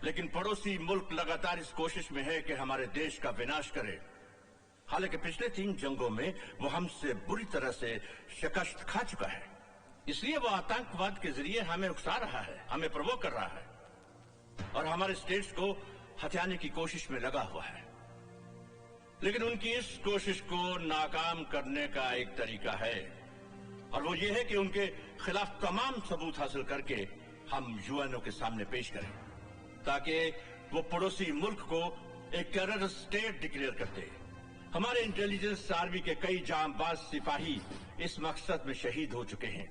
लेकिन पड़ोसी मुल्क लगातार इस कोशिश में है कि हमारे देश का विनाश करे। हालांकि पिछले 3 जंगों में वो हमसे बुरी तरह से शिकस्त खा चुका है, इसलिए वो आतंकवाद के जरिए हमें उकसा रहा है, हमें प्रवोक कर रहा है और हमारे स्टेट्स को हथियाने की कोशिश में लगा हुआ है। लेकिन उनकी इस कोशिश को नाकाम करने का एक तरीका है और वो ये है कि उनके खिलाफ तमाम सबूत हासिल करके हम यूएनओ के सामने पेश करें ताकि वो पड़ोसी मुल्क को एक टेरर स्टेट डिक्लेयर कर दे। हमारे इंटेलिजेंस आर्मी के कई जांबाज सिपाही इस मकसद में शहीद हो चुके हैं।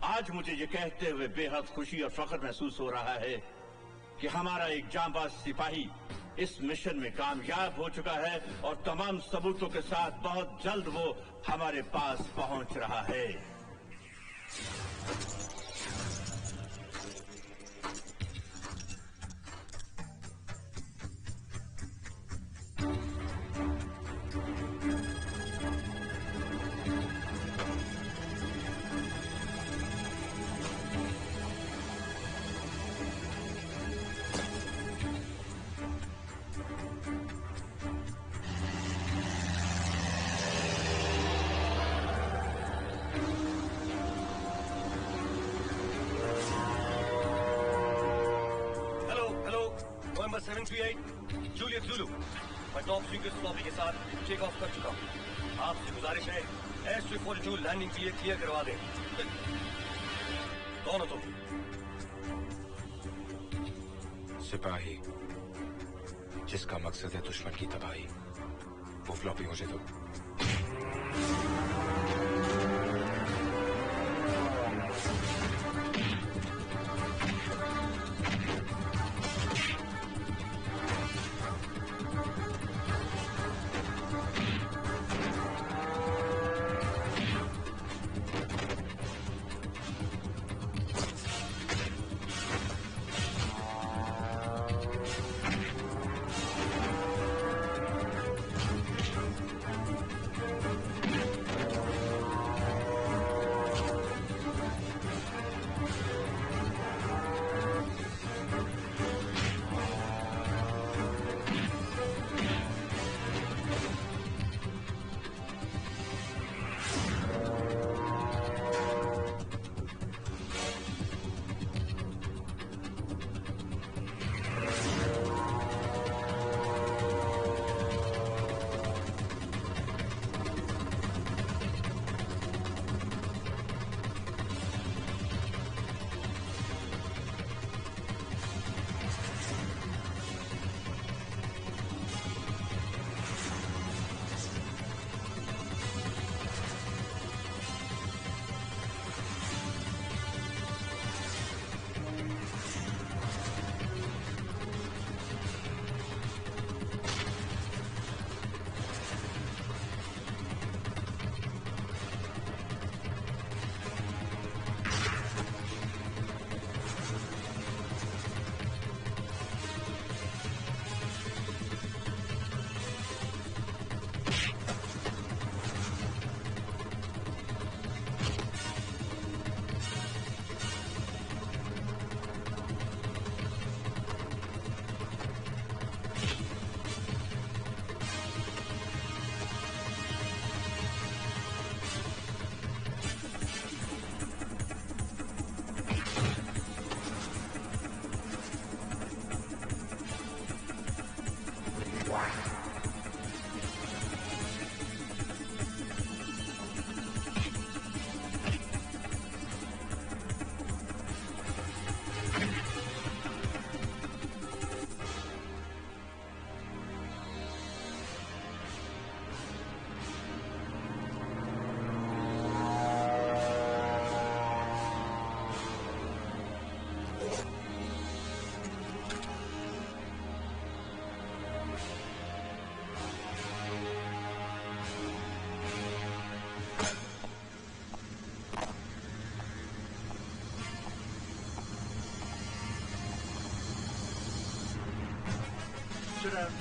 आज मुझे ये कहते हुए बेहद खुशी और फख्र महसूस हो रहा है कि हमारा एक जांबाज सिपाही इस मिशन में कामयाब हो चुका है और तमाम सबूतों के साथ बहुत जल्द वो हमारे पास पहुंच रहा है। नंबर 738 जूलियट ज़ुलू, मैं टॉप सीक्रेट फ्लॉपी के साथ टेक ऑफ कर चुका हूँ। आपसे गुजारिश है एयर स्ट्रिप 42 लैंडिंग के लिए क्लियर करवा दें। कौन हो तुम? सिपाही जिसका मकसद है दुश्मन की तबाही। वो फ्लॉपी मुझे दो।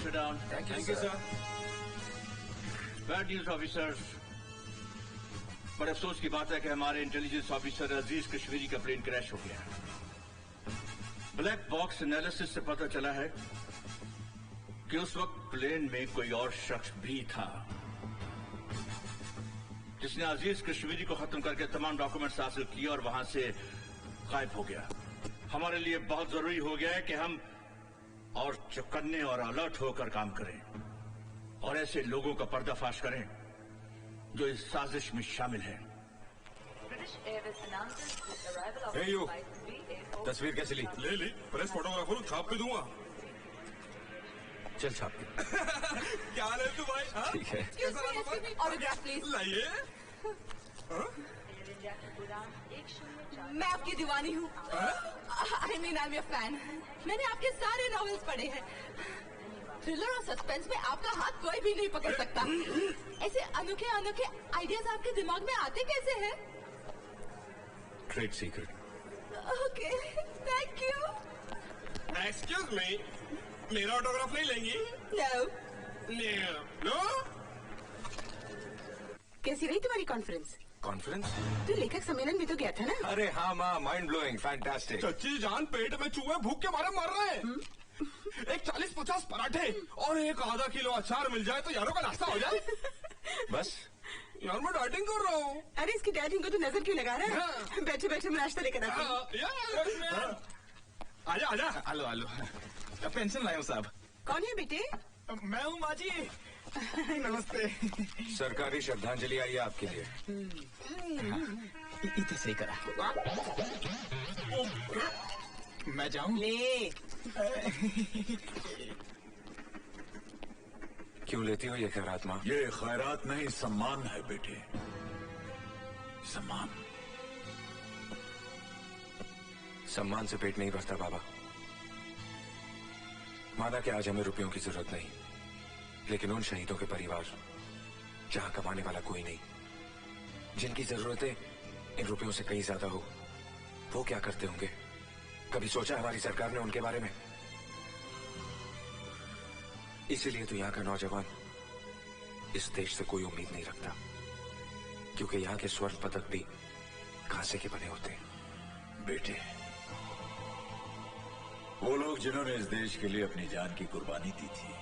Sit down. Thank you, sir. Bad news, officers. पर अफसोस की बात है कि हमारे इंटेलिजेंस ऑफिसर अजीज कश्मीरी का प्लेन क्रैश हो गया। ब्लैक बॉक्स एनालिसिस से पता चला है कि उस वक्त प्लेन में कोई और शख्स भी था जिसने अजीज कश्मीरी को खत्म करके तमाम डॉक्यूमेंट्स हासिल किए और वहां से गायब हो गया। हमारे लिए बहुत जरूरी हो गया है कि हम और चौकन्ने और अलर्ट होकर काम करें और ऐसे लोगों का पर्दाफाश करें जो इस साजिश में शामिल हैं। तस्वीर कैसे ली? ले ली, प्रेस फोटोग्राफर हूँ, छाप भी दूंगा। चल छाप। क्या ले तू भाई? ठीक है। Autograph please. लाइए। मैं आपकी दीवानी हूँ। I mean I am your fan. मैंने आपके सारे नॉवेल्स पढ़े हैं। थ्रिलर और सस्पेंस में आपका हाथ कोई भी नहीं पकड़ सकता। ऐसे अनोखे अनोखे आइडियाज आपके दिमाग में आते कैसे हैं? Trade secret. Okay, thank you. Excuse me, मेरा ऑटोग्राफ नहीं लेंगी? नो। नो? कैसी रही तुम्हारी कॉन्फ्रेंस? कॉन्फ्रेंस? तू लेखक सम्मेलन में तो गया था ना? अरे हाँ माँ, माइंड ब्लोइंग, फैंटास्टिक। चच्ची जान, पेट में चूहे भूख के मारे मर रहे हैं। एक 40-50 पराठे और एक आधा किलो अचार मिल जाए तो यारों का नाश्ता हो जाए। बस यार मैं डाइटिंग कर रहा हूँ। अरे इसकी डाइटिंग को तो नजर क्यों लगा रहा है? बैठे बैठे मैं नाश्ता लेकर आती हूँ। आजा आजा। हेलो हेलो, पेंशन लाया हूँ साहब। कौन है बेटे? मैं हूँ माँ जी। नमस्ते। सरकारी श्रद्धांजलि आई है आपके लिए। इतने सही करा। मैं जाऊँ? ले। क्यों लेती हो ये खैरात माँ? ये खैरात नहीं, सम्मान है बेटे, सम्मान। सम्मान से पेट नहीं भरता बाबा। माना कि आज हमें रुपयों की जरूरत नहीं, लेकिन उन शहीदों के परिवार जहां कमाने वाला कोई नहीं, जिनकी जरूरतें इन रुपयों से कहीं ज्यादा हो, वो क्या करते होंगे? कभी सोचा हमारी सरकार ने उनके बारे में? इसीलिए तो यहाँ का नौजवान इस देश से कोई उम्मीद नहीं रखता, क्योंकि यहाँ के स्वर्ण पदक भी कांसे के बने होते हैं। बेटे, वो लोग जिन्होंने इस देश के लिए अपनी जान की कुर्बानी दी थी,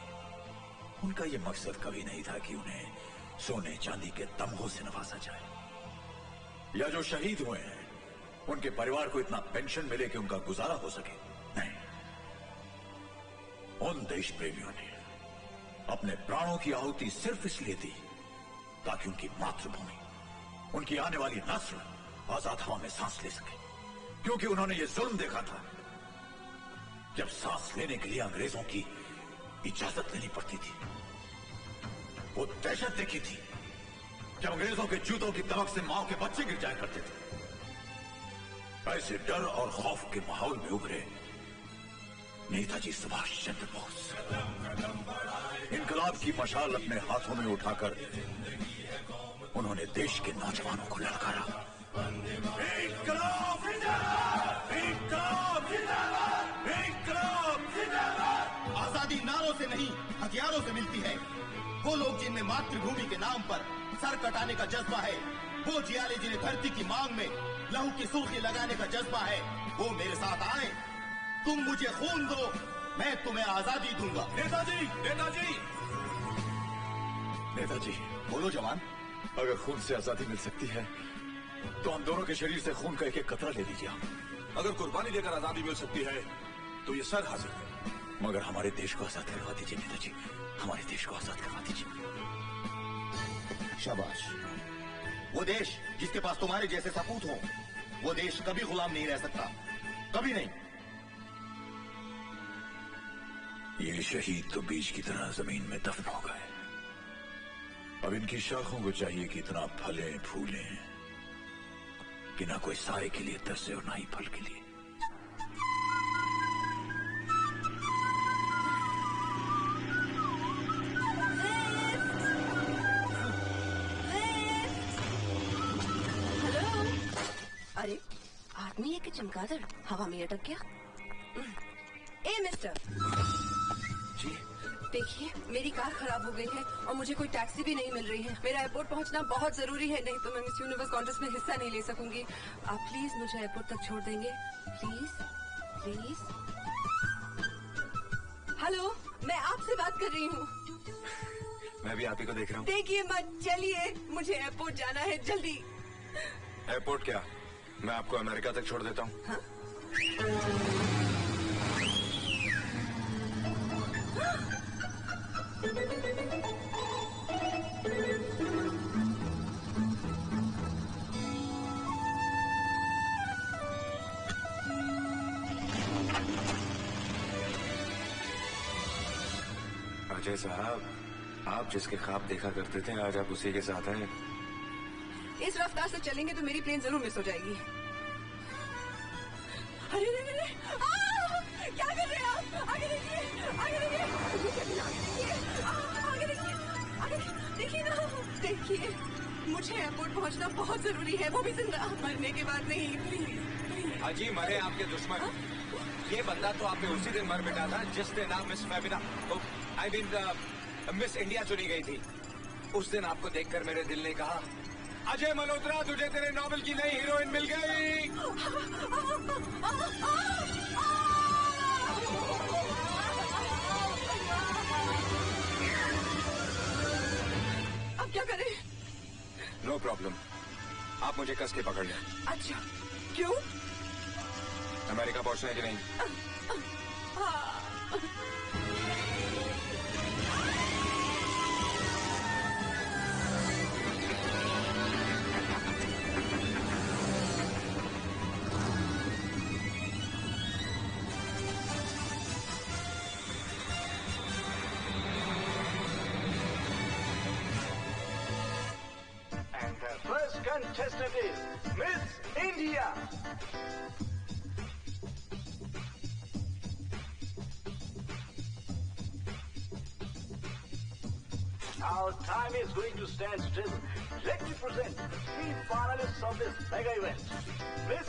उनका ये मकसद कभी नहीं था कि उन्हें सोने चांदी के तमगों से नवाजा जाए, या जो शहीद हुए हैं उनके परिवार को इतना पेंशन मिले कि उनका गुजारा हो सके। नहीं, उन देश प्रेमियों ने अपने प्राणों की आहुति सिर्फ इसलिए दी ताकि उनकी मातृभूमि, उनकी आने वाली नस्ल आजाद हवा में सांस ले सके। क्योंकि उन्होंने ये जुल्म देखा था, जब सांस लेने के लिए अंग्रेजों की इजाजत लेनी पड़ती थी। वो दहशत देखी थी जब अंग्रेजों के जूतों की दमक से मां के बच्चे गिर जाया करते थे। ऐसे डर और खौफ के माहौल में उभरे नेताजी सुभाष चंद्र बोस। इनकलाब की मशाल अपने हाथों में उठाकर उन्होंने देश के नौजवानों को ललकारा। इनकलाब जिंदाबाद! इनकलाब जिंदाबाद! इनकलाब जिंदाबाद! आजादी नारों से नहीं, हथियारों से मिलती है। वो लोग जिनमें मातृभूमि के नाम पर सर कटाने का जज्बा है, वो जियाले जिन्हें धरती की मांग में लहू की सुर्खी लगाने का जज्बा है, वो मेरे साथ आए। तुम मुझे खून दो, मैं तुम्हें आजादी दूंगा। नेताजी, नेताजी, नेताजी, बोलो जवान। अगर खून से आजादी मिल सकती है तो हम दोनों के शरीर से खून का एक एक कतरा ले लीजिए। अगर कुर्बानी देकर आजादी मिल सकती है तो ये सर हाजिर है। मगर हमारे देश को आजाद करवा दीजिए नेताजी, हमारे देश को आजाद करवा दीजिए। शाबाश। वो देश जिसके पास तुम्हारे जैसे सपूत हो, वो देश कभी गुलाम नहीं रह सकता, कभी नहीं। ये शहीद तो बीज की तरह जमीन में दफन हो गए। अब इनकी शाखों को चाहिए कि इतना फले फूले कि ना कोई साए के लिए तरसे और ना ही फल के लिए। अरे आदमी है कि चमगादड़ हवा में अटक गया। ए मिस्टर, जी देखिए, मेरी कार खराब हो गई है और मुझे कोई टैक्सी भी नहीं मिल रही है। मेरा एयरपोर्ट पहुंचना बहुत जरूरी है, नहीं तो मैं मिस यूनिवर्स कॉन्टेस्ट में हिस्सा नहीं ले सकूंगी। आप प्लीज मुझे एयरपोर्ट तक छोड़ देंगे, प्लीज प्लीज। हेलो, मैं आपसे बात कर रही हूँ। मैं भी आप ही को देख रहा हूँ। देखिए मत, चलिए, मुझे एयरपोर्ट जाना है, जल्दी। एयरपोर्ट क्या, मैं आपको अमेरिका तक छोड़ देता हूँ। हाँ? अजय साहब, आप जिसके ख्वाब देखा करते थे, आज आप उसी के साथ हैं। इस रफ्तार से चलेंगे तो मेरी प्लेन जरूर मिस हो जाएगी। अरे अरे अरे, क्या कर रहे हैं आप? आगे देखिए, आगे देखिए, आगे देखिए, आगे देखिए ना, देखिए, मुझे एयरपोर्ट पहुंचना बहुत जरूरी है, वो भी जिंदा, मरने के बाद नहीं, प्लीज। अजी, मरे आपके दुश्मन। ये बंदा तो आपने उसी दिन मर मिटा था जिस दिन आप miss Febina, I mean miss India चुनी गई थी। उस दिन आपको देखकर मेरे दिल ने कहा, अजय मल्होत्रा, तुझे तेरे नॉवेल की नई हीरोइन मिल गई। अब क्या करें? नो प्रॉब्लम, आप मुझे कस के पकड़ लें। अच्छा, क्यों? अमेरिका पहुंचना है कि नहीं? First contestant is Miss India. Our time is going to stand still. Let me present the three finalists of this mega event. Miss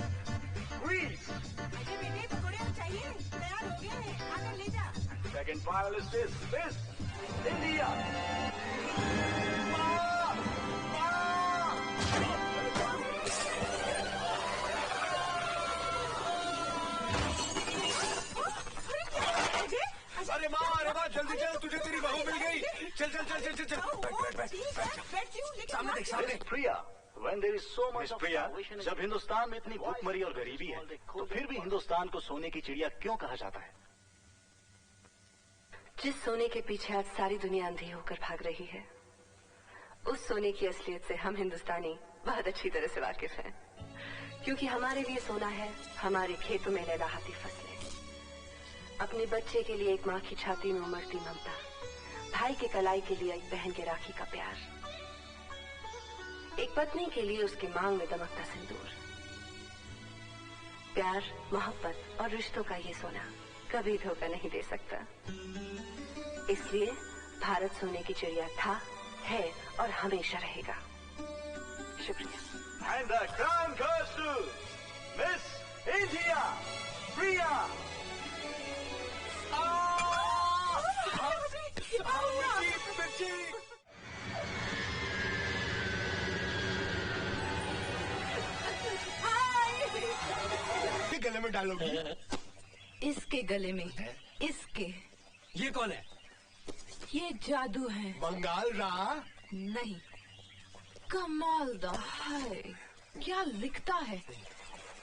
Greece. Second finalist is Miss India. अरे माँ, जल्दी चल, तुझे तेरी बहू मिल गई। चल चल चल चल चल चल, बैठ। सामने देख, सामने। प्रिया, when there is so much of starvation, जब हिंदुस्तान में इतनी भूखमरी और गरीबी है, तो फिर भी हिंदुस्तान को सोने की चिड़िया क्यों कहा जाता है? जिस सोने के पीछे आज सारी दुनिया अंधी होकर भाग रही है, उस सोने की असलियत से हम हिंदुस्तानी बहुत अच्छी तरह से वाकिफ हैं, क्योंकि हमारे लिए सोना है हमारे खेतों में लहलहाती फसलें, अपने बच्चे के लिए एक माँ की छाती में उमड़ती ममता, भाई के कलाई के लिए एक बहन के राखी का प्यार, एक पत्नी के लिए उसकी मांग में दमकता सिंदूर। प्यार, मोहब्बत और रिश्तों का ये सोना कभी धोखा नहीं दे सकता। इसलिए भारत सोने की चिड़िया था, है और हमेशा रहेगा। शुक्रिया। And the crown goes to Miss India, Priya. गले में डालोगी? इसके गले में, इसके। ये कौन है? ये जादू है। बंगाल रहा? नहीं, कमाल दा है। क्या लिखता है?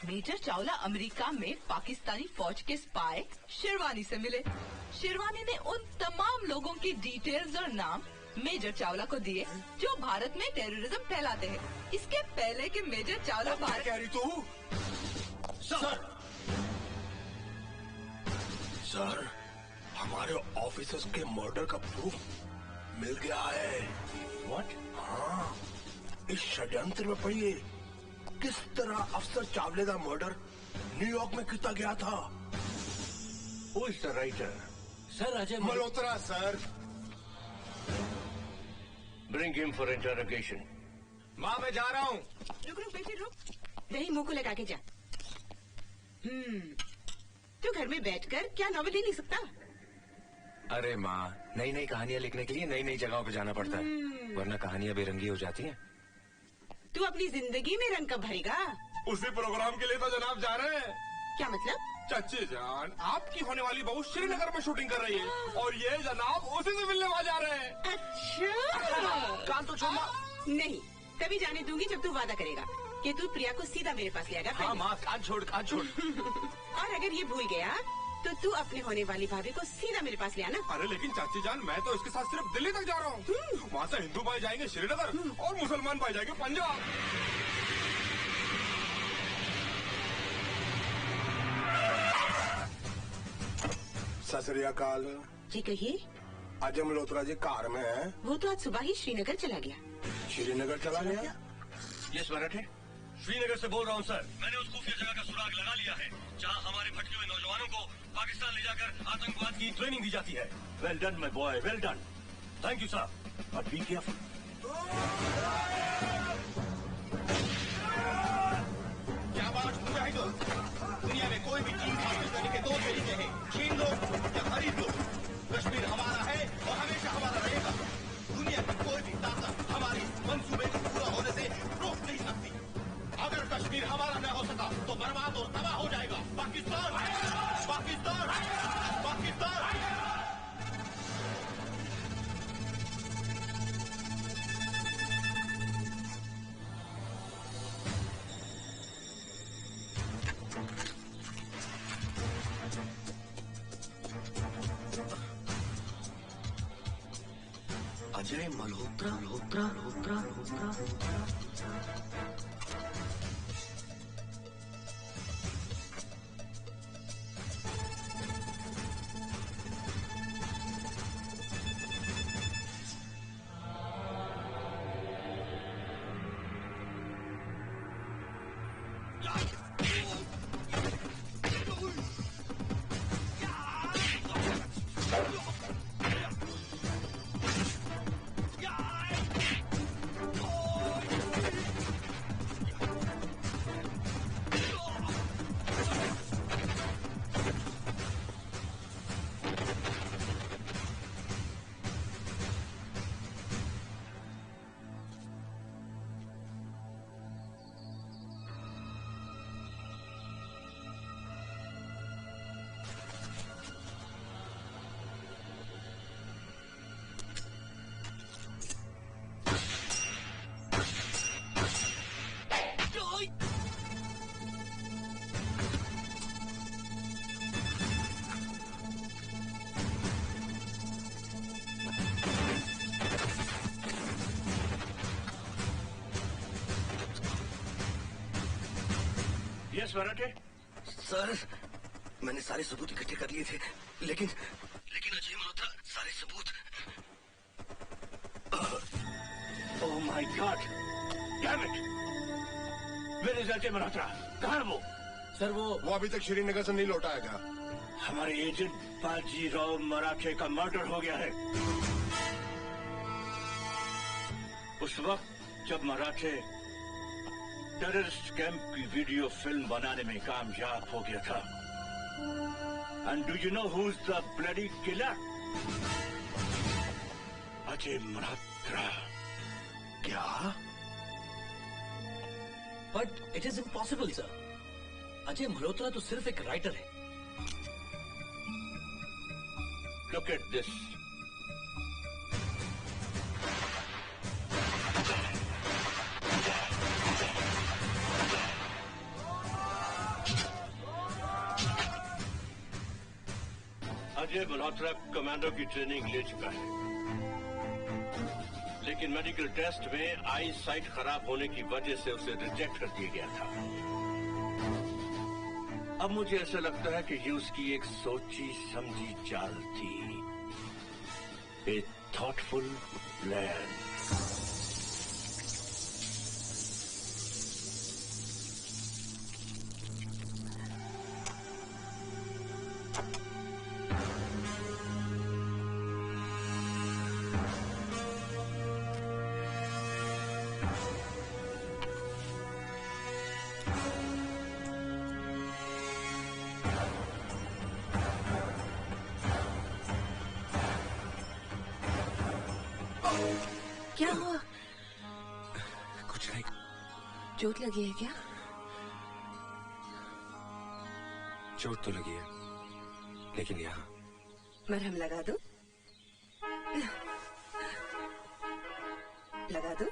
मेजर चावला अमेरिका में पाकिस्तानी फौज के स्पाई शेरवानी से मिले। शेरवानी ने उन तमाम लोगों की डिटेल्स और नाम मेजर चावला को दिए जो भारत में टेररिज्म फैलाते हैं। इसके पहले कि मेजर चावला भारत। कह रही तू? सर, हमारे ऑफिसर्स के मर्डर का प्रूफ मिल गया है। What? हाँ, इस षड्यंत्र में पढ़िए किस तरह अफसर चावले का मर्डर न्यूयॉर्क में किया गया था। Who is the writer? Sir Ajay Malhotra sir. Bring him for interrogation. माँ, मैं जा रहा हूँ। रुक रुक बेटे रुक, दही मुंह को लगा के जा। तू घर में बैठकर क्या नॉवेल ही लिख सकता? अरे माँ, नई नई कहानियाँ लिखने के लिए नई नई जगहों पे जाना पड़ता है, वरना कहानियाँ बेरंगी हो जाती हैं। तू अपनी जिंदगी में रंग कब भरेगा? उसी प्रोग्राम के लिए तो जनाब जा रहे हैं। क्या मतलब? चाची जान, आपकी होने वाली बहू श्रीनगर में शूटिंग कर रही है और ये जनाब उसी से मिलने वहाँ जा रहे हैं। अच्छा। कान तो छोड़ना। नहीं, तभी जाने दूंगी जब तू वादा करेगा कि तू प्रिया को सीधा मेरे पास ले आएगा। हाँ माँ, कान छोड़ कान छोड़। और अगर ये भूल गया तो तू अपने होने वाली भाभी को सीधा मेरे पास ले आना। अरे लेकिन चाची जान, मैं तो इसके साथ सिर्फ दिल्ली तक जा रहा हूँ। वहाँ से हिंदू भाई जाएंगे श्रीनगर और मुसलमान भाई जाएंगे पंजाब। सत श्री अकाल जी कहिए। अजय मल्होत्रा जी कार में है। वो तो आज सुबह ही श्रीनगर चला गया। श्रीनगर चला गया? यस मराठे, श्रीनगर से बोल रहा हूँ सर। मैंने उस खुफिया जगह का सुराग लगा लिया है जहाँ हमारे भटके हुए नौजवानों को पाकिस्तान ले जाकर आतंकवाद की ट्रेनिंग दी जाती है। Well done my boy, well done. Thank you sir. But be careful. क्या बात मुजाहिदों, दुनिया में कोई भी चीज हासिल करने के 2 तरीके हैं, छीन लो या खरीद लो। कश्मीर हमारा है और हमेशा हमारा रहेगा। दुनिया की कोई भी ताकत हमारी मंसूबे को पूरा होने से रोक नहीं सकती। अगर कश्मीर हमारा न हो सका तो बर्बाद और तबाह हो जाएगा पाकिस्तान। पाकिस्तान, पाकिस्तान। अजय मल्होत्रा, मल्होत्रा, मल्होत्रा, मल्होत्रा। यस मराठे। सर, मैंने सारे सबूत इकट्ठे कर लिए थे, लेकिन अजय मल्होत्रा सारे सबूत। Oh my god, damn it. Where is Ajay Malhotra? कहाँ है वो? सर वो अभी तक श्रीनगर से नहीं लौटा है। क्या हमारे एजेंट बाजीराव मराठे का मर्डर हो गया है। उस वक्त जब मराठे टेररिस्ट कैंप की वीडियो फिल्म बनाने में कामयाब हो गया था। And do you know who is the bloody killer? Ajay Malhotra. क्या? But it is impossible sir. Ajay Malhotra तो सिर्फ एक राइटर है। Look at this. Ajay Malhotra commando की ट्रेनिंग ले चुका है, लेकिन मेडिकल टेस्ट में आई साइट खराब होने की वजह से उसे रिजेक्ट कर दिया गया था। अब मुझे ऐसा लगता है कि ये उसकी एक सोची समझी चाल थी, ए थॉटफुल प्लान। क्या हुआ? कुछ नहीं। चोट लगी है क्या? चोट तो लगी है, लेकिन यहाँ। मरहम लगा दूं? लगा दूं?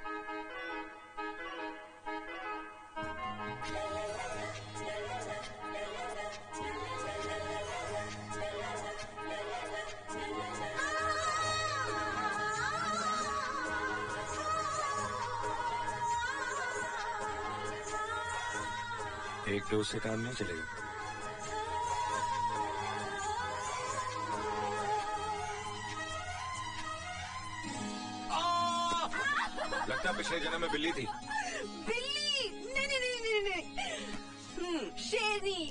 एक डोज से काम नहीं चलेगा। लगता पिछले जन्म में बिल्ली थी। बिल्ली? नहीं नहीं नहीं नहीं नहीं, शेरनी।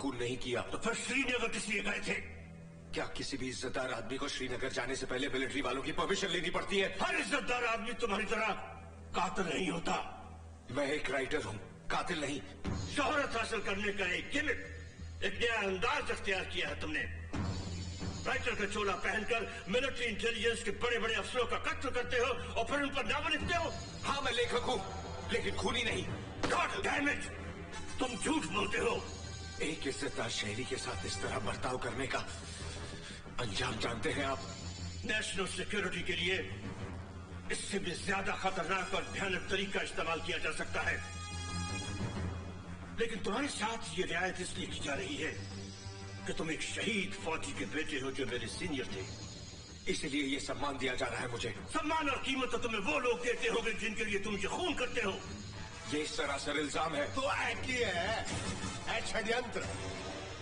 खून नहीं किया तो फिर श्रीनगर किस लिए गए थे? क्या किसी भी इज्जतदार आदमी को श्रीनगर जाने से पहले मिलिट्री वालों की परमिशन लेनी पड़ती है? हर इज्जतदार आदमी तुम्हारी तरह कातिल नहीं होता। मैं एक राइटर हूँ, कातिल नहीं। शोहरत हासिल करने का एक गिमिक, एक नया अंदाज अख्तियार किया है तुमने। राइटर का चोला पहनकर मिलिट्री इंटेलिजेंस के बड़े बड़े अफसरों का कत्ल करते हो और फिर उन पर नावल लिखते हो। हाँ, मैं लेखक हूँ, लेकिन खूनी नहीं। गॉड डैम इट, तुम झूठ बोलते हो। एक इज्जतदार शहरी के साथ इस तरह बर्ताव करने का अंजाम जानते हैं आप? नेशनल सिक्योरिटी के लिए इससे भी ज्यादा खतरनाक और भयानक तरीका इस्तेमाल किया जा सकता है, लेकिन तुम्हारे साथ ये रियायत इसलिए की जा रही है कि तुम एक शहीद फौजी के बेटे हो जो मेरे सीनियर थे, इसलिए ये सम्मान दिया जा रहा है मुझे। सम्मान और कीमत तो तुम्हें वो लोग देते होंगे जिनके लिए तुम ये खून करते हो। ये सरासर इल्जाम है। तो एक ही है षड्यंत्र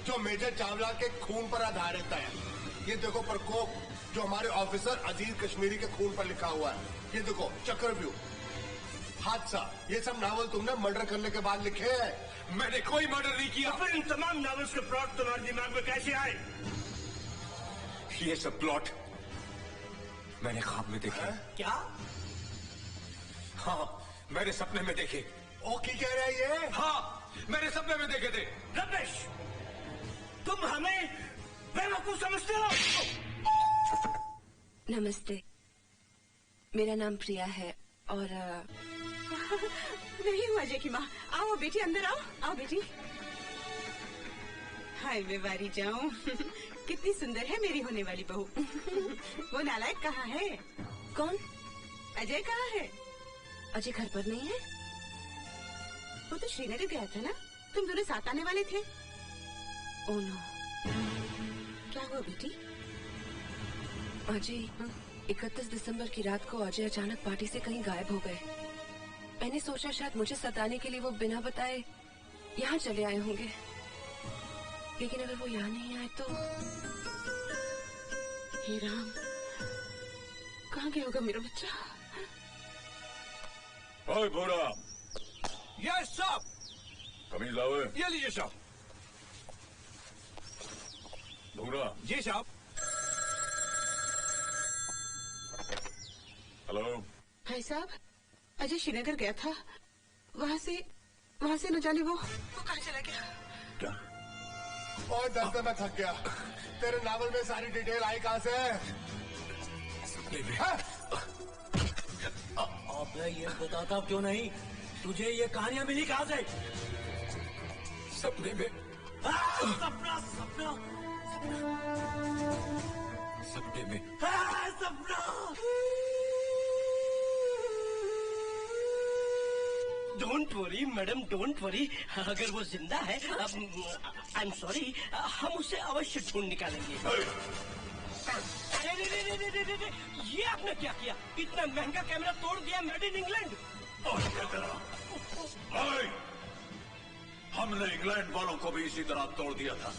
जो मेजर चावला के खून पर आधारित है। ये देखो प्रकोप जो हमारे ऑफिसर अजीज कश्मीरी के खून पर लिखा हुआ है। ये देखो चक्रव्यूह, हादसा, ये सब नावल तुमने मर्डर करने के बाद लिखे हैं। मैंने कोई मर्डर नहीं किया। फिर इन तमाम नावल्स के प्लॉट तुम्हारे दिमाग में कैसे आए? ये सब प्लॉट मैंने ख्वाब में देखे। क्या? हाँ, मैंने सपने में देखे। ओ की कह रहा है ये? हाँ, मैंने सपने में देखे थे। रमेश, तुम हमें बेवकूफ समझते हो? नमस्ते, मेरा नाम प्रिया है और नहीं हुआ की माँ। आओ बेटी, अंदर आओ। आओ बेटी। हाय, मैं बारी जाऊं। कितनी सुंदर है मेरी होने वाली बहू। वो नालायक कहाँ है? कौन? अजय कहाँ है? अजय घर पर नहीं है। वो तो श्रीनगर गया था ना, तुम दोनों साथ आने वाले थे। Oh no. क्या हुआ बेटी? अजय 31 दिसंबर की रात को अजय अचानक पार्टी से कहीं गायब हो गए। मैंने सोचा शायद मुझे सताने के लिए वो बिना बताए यहाँ चले आए होंगे, लेकिन अगर वो यहाँ नहीं आए तो हे राम, कहाँ गया होगा मेरा बच्चा? ओए भोरा। यस साहब। कमीज लाओ। ये लीजिए साहब। भोरा। जी साहब। हेलो। भाई साहब, अजय श्रीनगर गया था, वहाँ से न जाने वो कहाँ चला गया? क्या? और दर्द मैं थक गया। तेरे नावल में सारी डिटेल आई कहाँ से? सपने में। अबे ये बताता क्यों नहीं? तुझे ये कहानियां मिली कहाँ से? सपने में। सपना सपना सपने में। सपना। Don't worry madam, don't worry. अगर वो जिंदा है, आई एम सॉरी, हम उसे अवश्य ढूंढ निकालेंगे। अरे ये आपने क्या किया? इतना महंगा कैमरा तोड़ दिया, मेड इन इंग्लैंड। हमने इंग्लैंड वालों को भी इसी तरह तोड़ दिया था।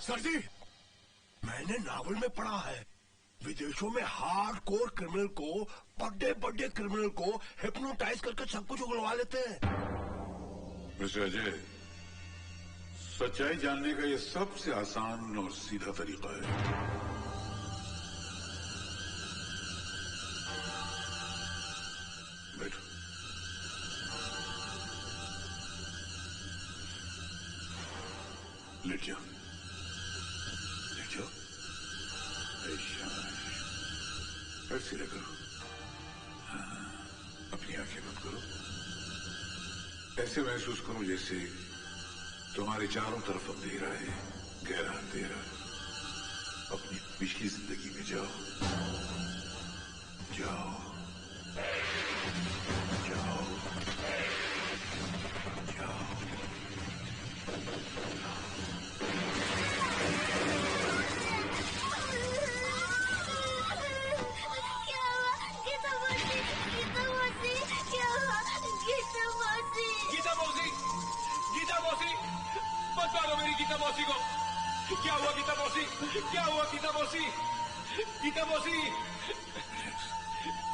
सर जी, मैंने नावल में पढ़ा है विदेशों में हार्ड कोर क्रिमिनल को, बड़े बड़े क्रिमिनल को हिप्नोटाइज करके सब कुछ उगलवा लेते हैं। मिस्टर अजय, सच्चाई जानने का ये सबसे आसान और सीधा तरीका है। बैठो। लेट जाओ, लेट जाओ। सर सीधा करो। हाँ, अपनी आंखें बंद करो। ऐसे महसूस करो जैसे तुम्हारे चारों तरफ अंधेरा है, गहरा अंधेरा। अपनी पिछली जिंदगी में जाओ, जाओ, जाओ, जाओ। गीता मौसी, गीता मौसी, मत मारो मेरी गीता मौसी को। क्या हुआ गीता मौसी? क्या हुआ गीता मौसी? गीता मौसी,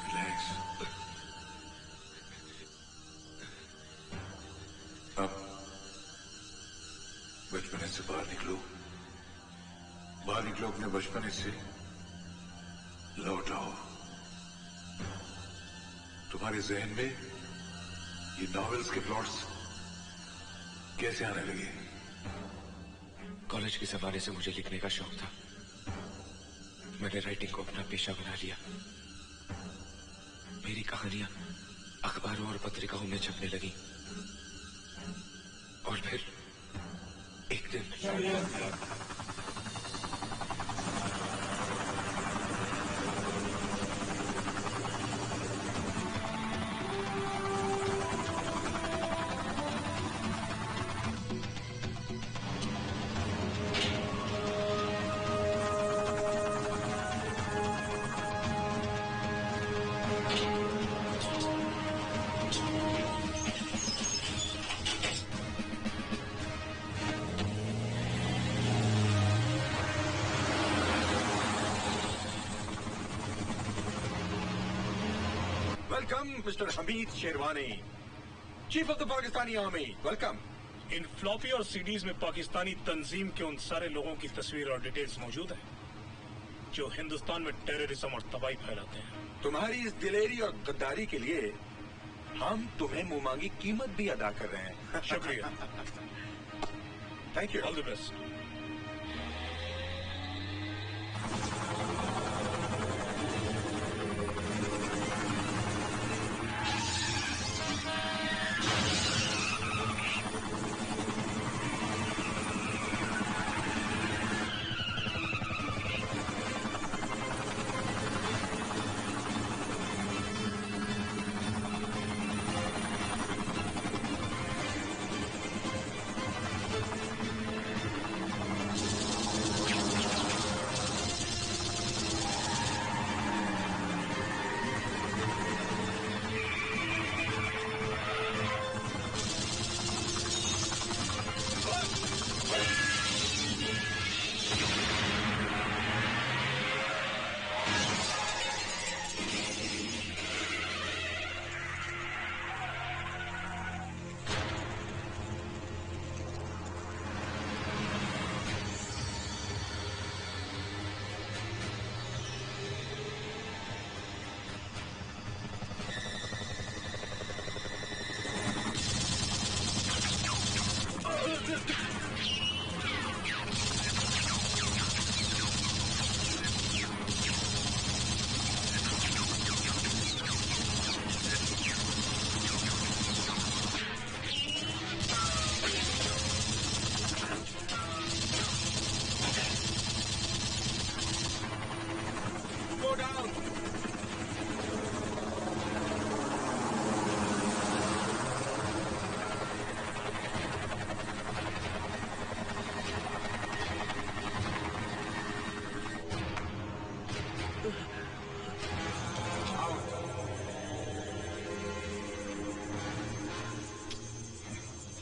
रिलैक्स। अब बचपने से बाहर निकलो, बाहर निकलो अपने बचपने से, लौट आओ। तुम्हारे जहन में ये नॉवेल्स के प्लॉट्स कैसे आने लगे? कॉलेज के जमाने से मुझे लिखने का शौक था। मैंने राइटिंग को अपना पेशा बना लिया। मेरी कहानियां अखबारों और पत्रिकाओं में छपने लगी। और फिर एक दिन Welcome, Mr. Hamid Sherwani, Chief of the Pakistani Army. Welcome. In floppy और सीडीज में पाकिस्तानी तंजीम के उन सारे लोगों की तस्वीर और डिटेल्स मौजूद है जो हिंदुस्तान में टेररिज्म और तबाही फैलाते हैं। तुम्हारी इस दिलेरी और गद्दारी के लिए हम तुम्हें मुंहमांगी कीमत भी अदा कर रहे हैं। शुक्रिया। Thank you. All the best.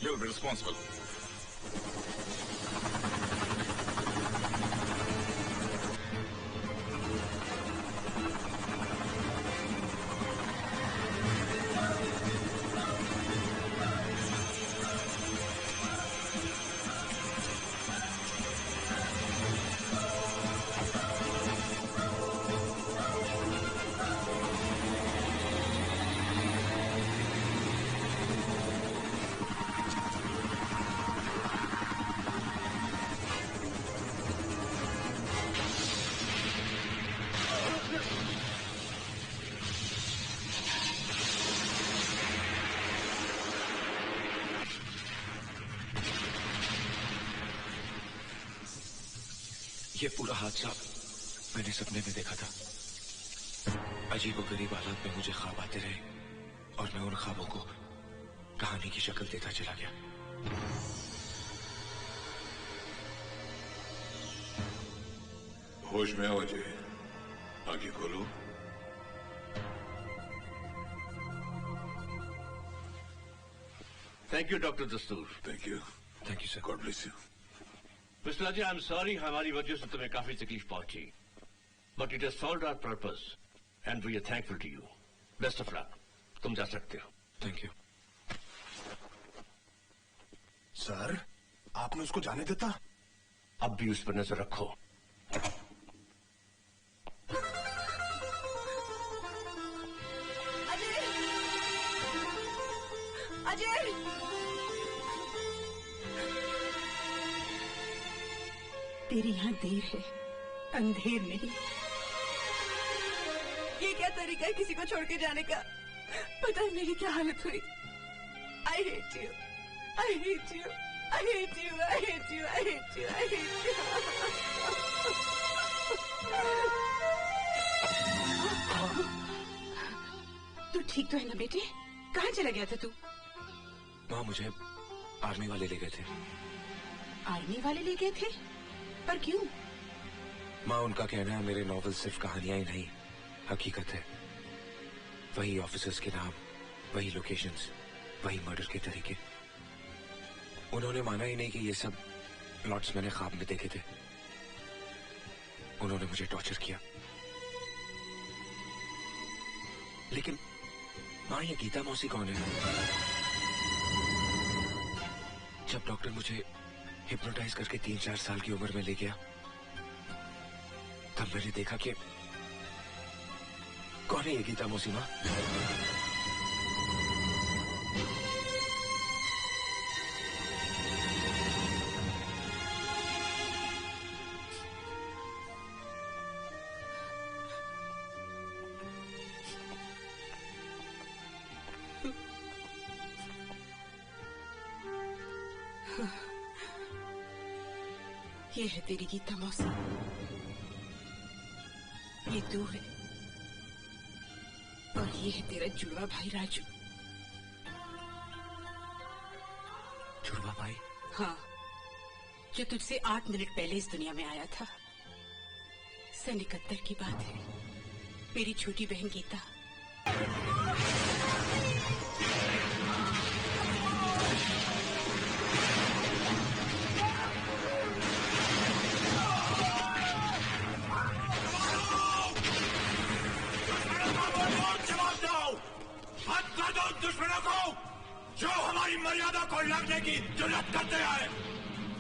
You'll be responsible. ये पूरा हादसा मैंने सपने में देखा था। अजीबोगरीब हालात में मुझे ख्वाब आते रहे और मैं उन ख्वाबों को कहानी की शक्ल देता चला गया। होश में आओ अजय, आंखें खोलो। Thank you doctor Dastur. Thank you sir. God bless you. Mister Ajay, I am sorry हमारी वजह से तुम्हें काफी तकलीफ पहुंची, but it has solved our purpose and we are thankful to you. Best of luck. तुम जा सकते हो। Thank you. सर, आपने उसको जाने देता? अब भी उस पर नजर रखो। अजय! तेरी यहाँ देर है, अंधेर नहीं। ये क्या तरीका है किसी को छोड़ के जाने का? पता है मेरी क्या हालत हुई। I hate you, I hate you, I hate you, I hate you, I hate you, I hate you. तू ठीक तो है ना बेटे? कहाँ चला गया था तू? माँ, मुझे आर्मी वाले ले गए थे। आर्मी वाले ले गए थे? पर क्यों? माँ, उनका कहना है मेरे नॉवेल सिर्फ कहानियां ही नहीं, हकीकत है। वही ऑफिसर्स के नाम, वही लोकेशंस, वही मर्डर के तरीके। उन्होंने माना ही नहीं कि ये सब प्लॉट्स मैंने ख्वाब में देखे थे। उन्होंने मुझे टॉर्चर किया। लेकिन माँ, ये गीता मौसी कौन है? जब डॉक्टर मुझे हिप्नोटाइज करके 3-4 साल की उम्र में ले गया, तब मैंने देखा कि कौन है ये गीता मौसी माँ? ये है तेरी गीता मौसी, ये तू है, और ये है तेरा जुड़वा भाई राजू। जुड़वा भाई? हाँ, जो तुझसे 8 मिनट पहले इस दुनिया में आया था। सन 71 की बात है। मेरी छोटी बहन गीता। दुश्मनों को जो हमारी मर्यादा को लगने की जुर्रत करते हैं,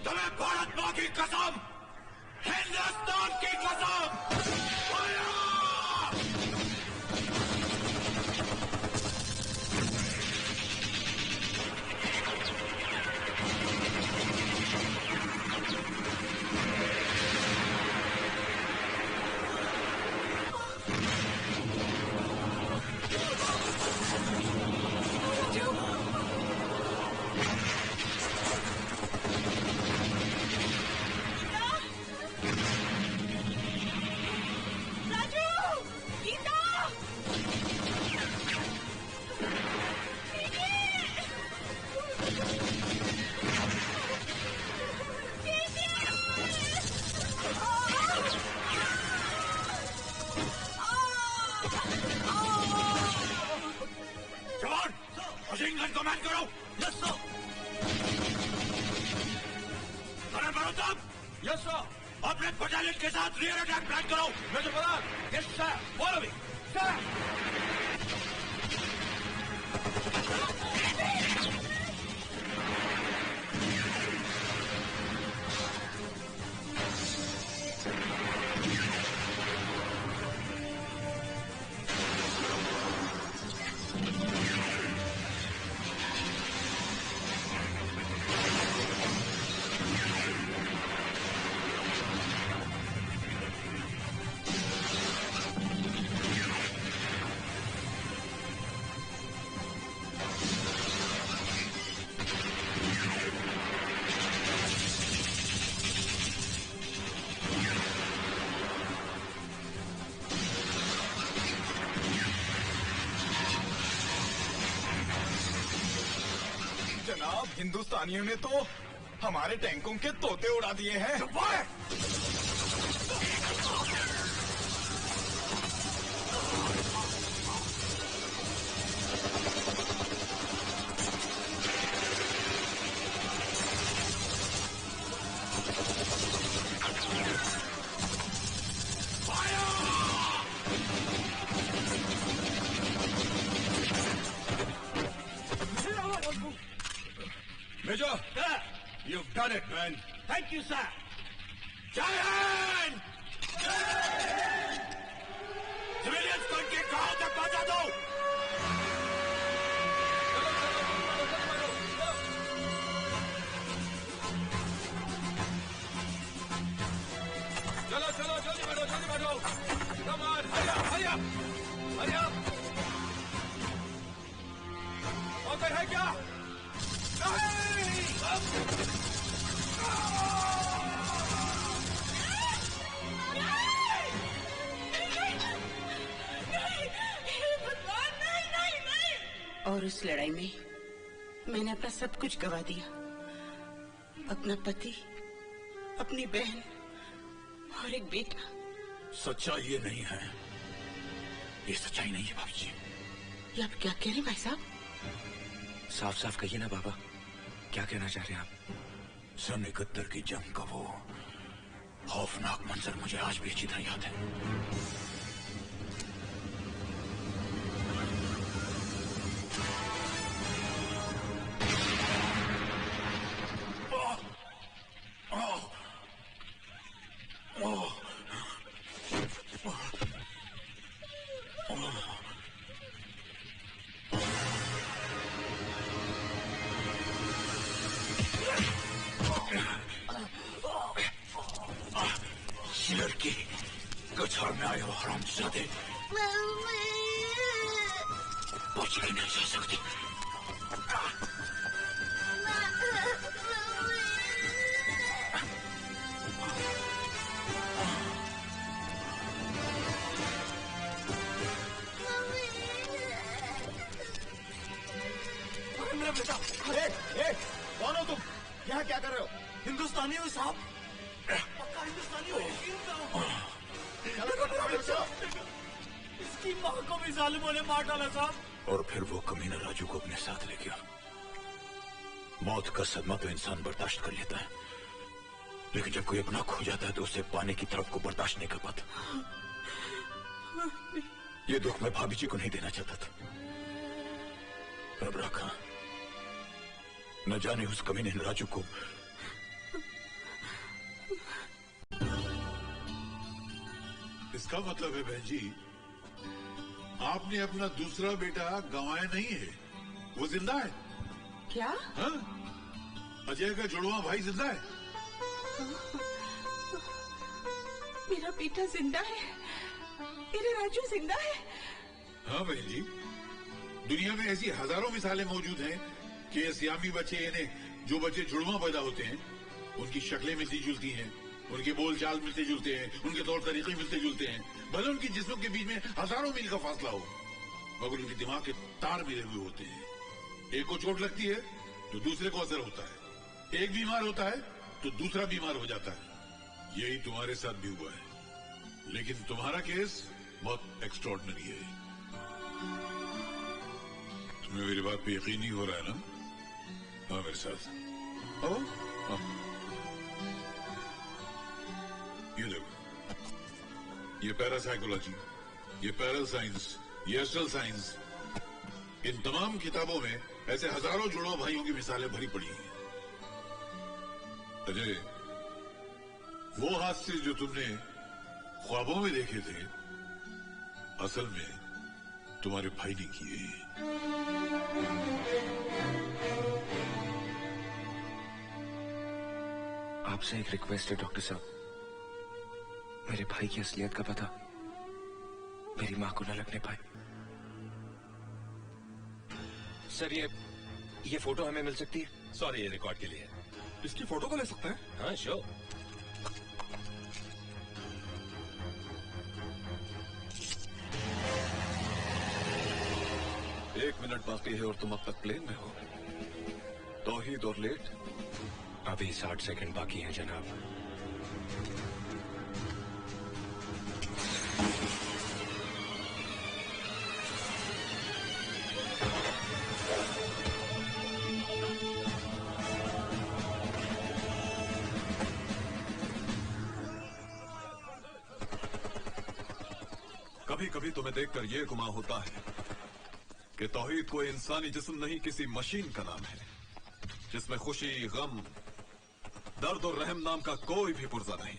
तुम्हें भारत माँ की कसम, हिंदुस्तान की कसम। अपने बटालियन के साथ रियर अटैक प्लान करो। Major Brar, yes sir, follow me sir. साहब, हिंदुस्तानियों ने तो हमारे टैंकों के तोते उड़ा दिए हैं। Major, you've done it, man. Thank you, sir. Giant! Civilians को इनके गांव तक पहुंचा दो। चलो चलो जल्दी बैठो जल्दी बैठो। Come on, hurry up, hurry up, hurry up. मौका है क्या? और उस लड़ाई में मैंने अपना सब कुछ गवा दिया, अपना पति, अपनी बहन और एक बेटा। सच्चाई ये नहीं है, ये सच्चाई नहीं है भाभी जी। ये आप क्या कह रहे हैं भाई साहब? साफ साफ कहिए ना बाबा, क्या कहना चाह रहे हैं आप? सन 71 की जंग का वो खौफनाक मंजर मुझे आज भी अच्छी तरह याद है। लड़की कछाड़ में आए हो हरामजादे, बच के नहीं जा सकती। मेरा बेटा, कौन हो तुम? यहाँ क्या कर रहे हो? हिंदुस्तानी हो साहब? पक्का हिंदुस्तानी हो? इसकी माँ को भी जालिमों ने मार डाला साहब। और फिर वो कमीना राजू को अपने साथ ले गया। मौत का सदमा तो इंसान बर्दाश्त कर लेता है, लेकिन जब कोई अपना खो जाता है तो उसे पाने की तरफ को बर्दाश्त नहीं कर पाता। ये दुख मैं भाभी जी को नहीं देना चाहता था, पर अब रखा। न जाने उस कमीने राजू को इसका मतलब है बहन जी, आपने अपना दूसरा बेटा गंवाया नहीं है, वो जिंदा है। क्या? हाँ? अजय का जुड़वा भाई जिंदा है। मेरा बेटा जिंदा है, मेरे राजू जिंदा है। हाँ बहन जी, दुनिया में ऐसी हजारों मिसालें मौजूद हैं कि सियामी बच्चे, यानी जो बच्चे जुड़वा पैदा होते हैं, उनकी शक्लें मिलती जुलती हैं, उनके बोल चाल मिलते जुलते हैं, उनके तौर तरीके मिलते जुलते हैं, भले उनकी जिस्मों के बीच में हजारों मील का फासला हो, मगर उनके दिमाग के तार मिले हुए होते हैं। एक को चोट लगती है तो दूसरे को असर होता है, एक बीमार होता है तो दूसरा बीमार हो जाता है। यही तुम्हारे साथ भी हुआ है, लेकिन तुम्हारा केस बहुत एक्स्ट्रॉर्डिनरी है। तुम्हें मेरी बात पे यकीन नहीं हो रहा है ना? हाँ मेरे साथ आओ। हाँ। ये देखो, ये पैरासाइकोलॉजी, ये पैरल साइंस, ये एस्ट्रल साइंस, इन तमाम किताबों में ऐसे हजारों जुड़वा भाइयों की मिसालें भरी पड़ी हैं। अजय, वो हादसे जो तुमने ख्वाबों में देखे थे, असल में तुम्हारे भाई ने किए। आपसे एक रिक्वेस्ट है डॉक्टर साहब, मेरे भाई की असलियत का पता मेरी मां को न लगने पाए। सर ये फोटो हमें मिल सकती है? सॉरी, ये रिकॉर्ड के लिए। इसकी फोटो को ले सकते हैं? हाँ श्योर। एक मिनट बाकी है और तुम अब तक प्लेन में हो। तो तौहीद और लेट? अभी 60 सेकंड बाकी हैं जनाब। कभी कभी तुम्हें देखकर यह गुमान होता है कि तौहीद कोई इंसानी जिस्म नहीं, किसी मशीन का नाम है जिसमें खुशी, गम, दर्द और रहम नाम का कोई भी पुर्जा नहीं।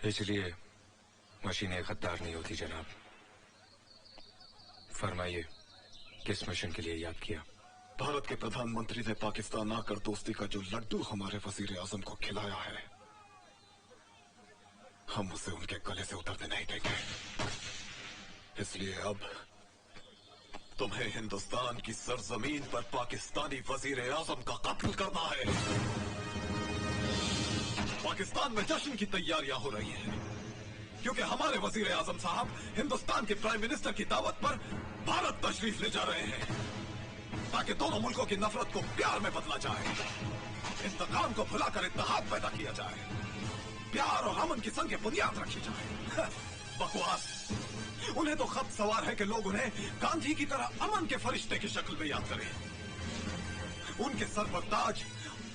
इसलिए मशीनें गद्दार नहीं होती जनाब। फरमाइए, किस मिशन के लिए याद किया? भारत के प्रधानमंत्री ने पाकिस्तान आकर दोस्ती का जो लड्डू हमारे वजीर आजम को खिलाया है, हम उसे उनके गले से उतरने नहीं देंगे। इसलिए अब तुम्हें हिंदुस्तान की सरजमीन पर पाकिस्तानी वजीर आजम का कत्ल करना है। पाकिस्तान में जश्न की तैयारियां हो रही हैं, क्योंकि हमारे वजीर आजम साहब हिंदुस्तान के प्राइम मिनिस्टर की दावत पर भारत तशरीफ ले जा रहे हैं, ताकि दोनों मुल्कों की नफरत को प्यार में बदला जाए, इंतकाम को भुलाकर इत्तेहाद पैदा किया जाए, प्यार और अमन की संग की बुनियाद रखी जाए। बकवास। उन्हें तो खत सवार है कि लोग उन्हें गांधी की तरह अमन के फरिश्ते की शक्ल में याद करें, उनके सर पर ताज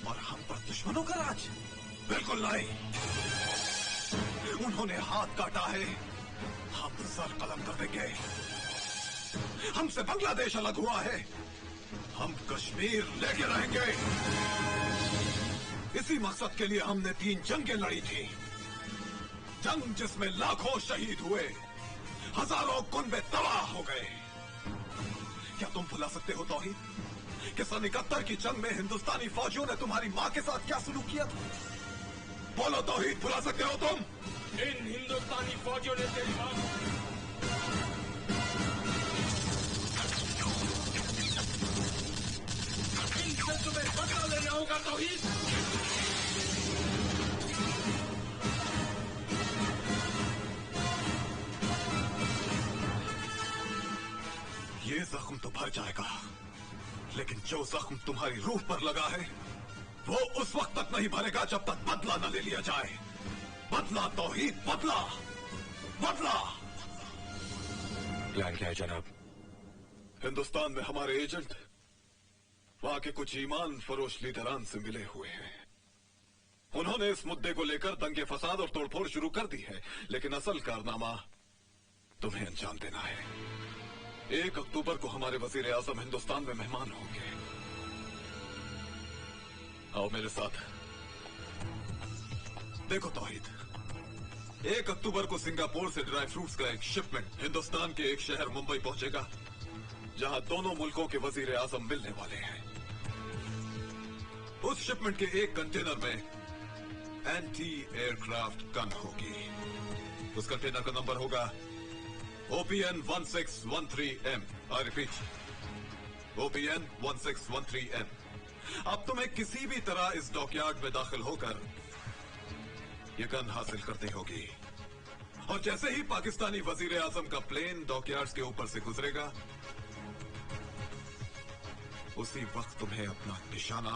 और हम पर दुश्मनों का राज। बिल्कुल नहीं। उन्होंने हाथ काटा है, हम सर कलम कर देंगे। हमसे बांग्लादेश अलग हुआ है, हम कश्मीर लेके रहेंगे। इसी मकसद के लिए हमने 3 जंगें लड़ी थी। जंग जिसमें लाखों शहीद हुए, हजारों कुनबे तबाह हो गए। क्या तुम भुला सकते हो तौहीद कि सन 71 की जंग में हिंदुस्तानी फौजियों ने तुम्हारी मां के साथ क्या सलूक किया था? बोलो तौहीद, भुला सकते हो तुम? इन हिंदुस्तानी फौजियों ने तेरी मां इनसे तुम्हें बदला लेना होगा तौहीद। ये जख्म तो भर जाएगा, लेकिन जो जख्म तुम्हारी रूह पर लगा है वो उस वक्त तक नहीं भरेगा जब तक बदला न ले लिया जाए। बदला तौहीद, बदला, बदला। प्लान क्या है जनाब? हिंदुस्तान में हमारे एजेंट वहां के कुछ ईमान फरोश लीडरान से मिले हुए हैं। उन्होंने इस मुद्दे को लेकर दंगे फसाद और तोड़फोड़ शुरू कर दी है, लेकिन असल कारनामा तुम्हें अंजाम देना है। 1 अक्टूबर को हमारे वजीर आजम हिंदुस्तान में मेहमान होंगे। आओ मेरे साथ। देखो तौहीद, 1 अक्टूबर को सिंगापुर से ड्राई फ्रूट्स का एक शिपमेंट हिंदुस्तान के एक शहर मुंबई पहुंचेगा, जहां दोनों मुल्कों के वजीर आजम मिलने वाले हैं। उस शिपमेंट के एक कंटेनर में एंटी एयरक्राफ्ट गन होगी। उस कंटेनर का नंबर होगा OPN 1613M। I repeat, OPN 1613M। अब तुम्हें किसी भी तरह इस डॉकयार्ड में दाखिल होकर ये गन हासिल करनी होगी, और जैसे ही पाकिस्तानी वजीर आजम का प्लेन डॉकयार्ड्स के ऊपर से गुजरेगा, उसी वक्त तुम्हें अपना निशाना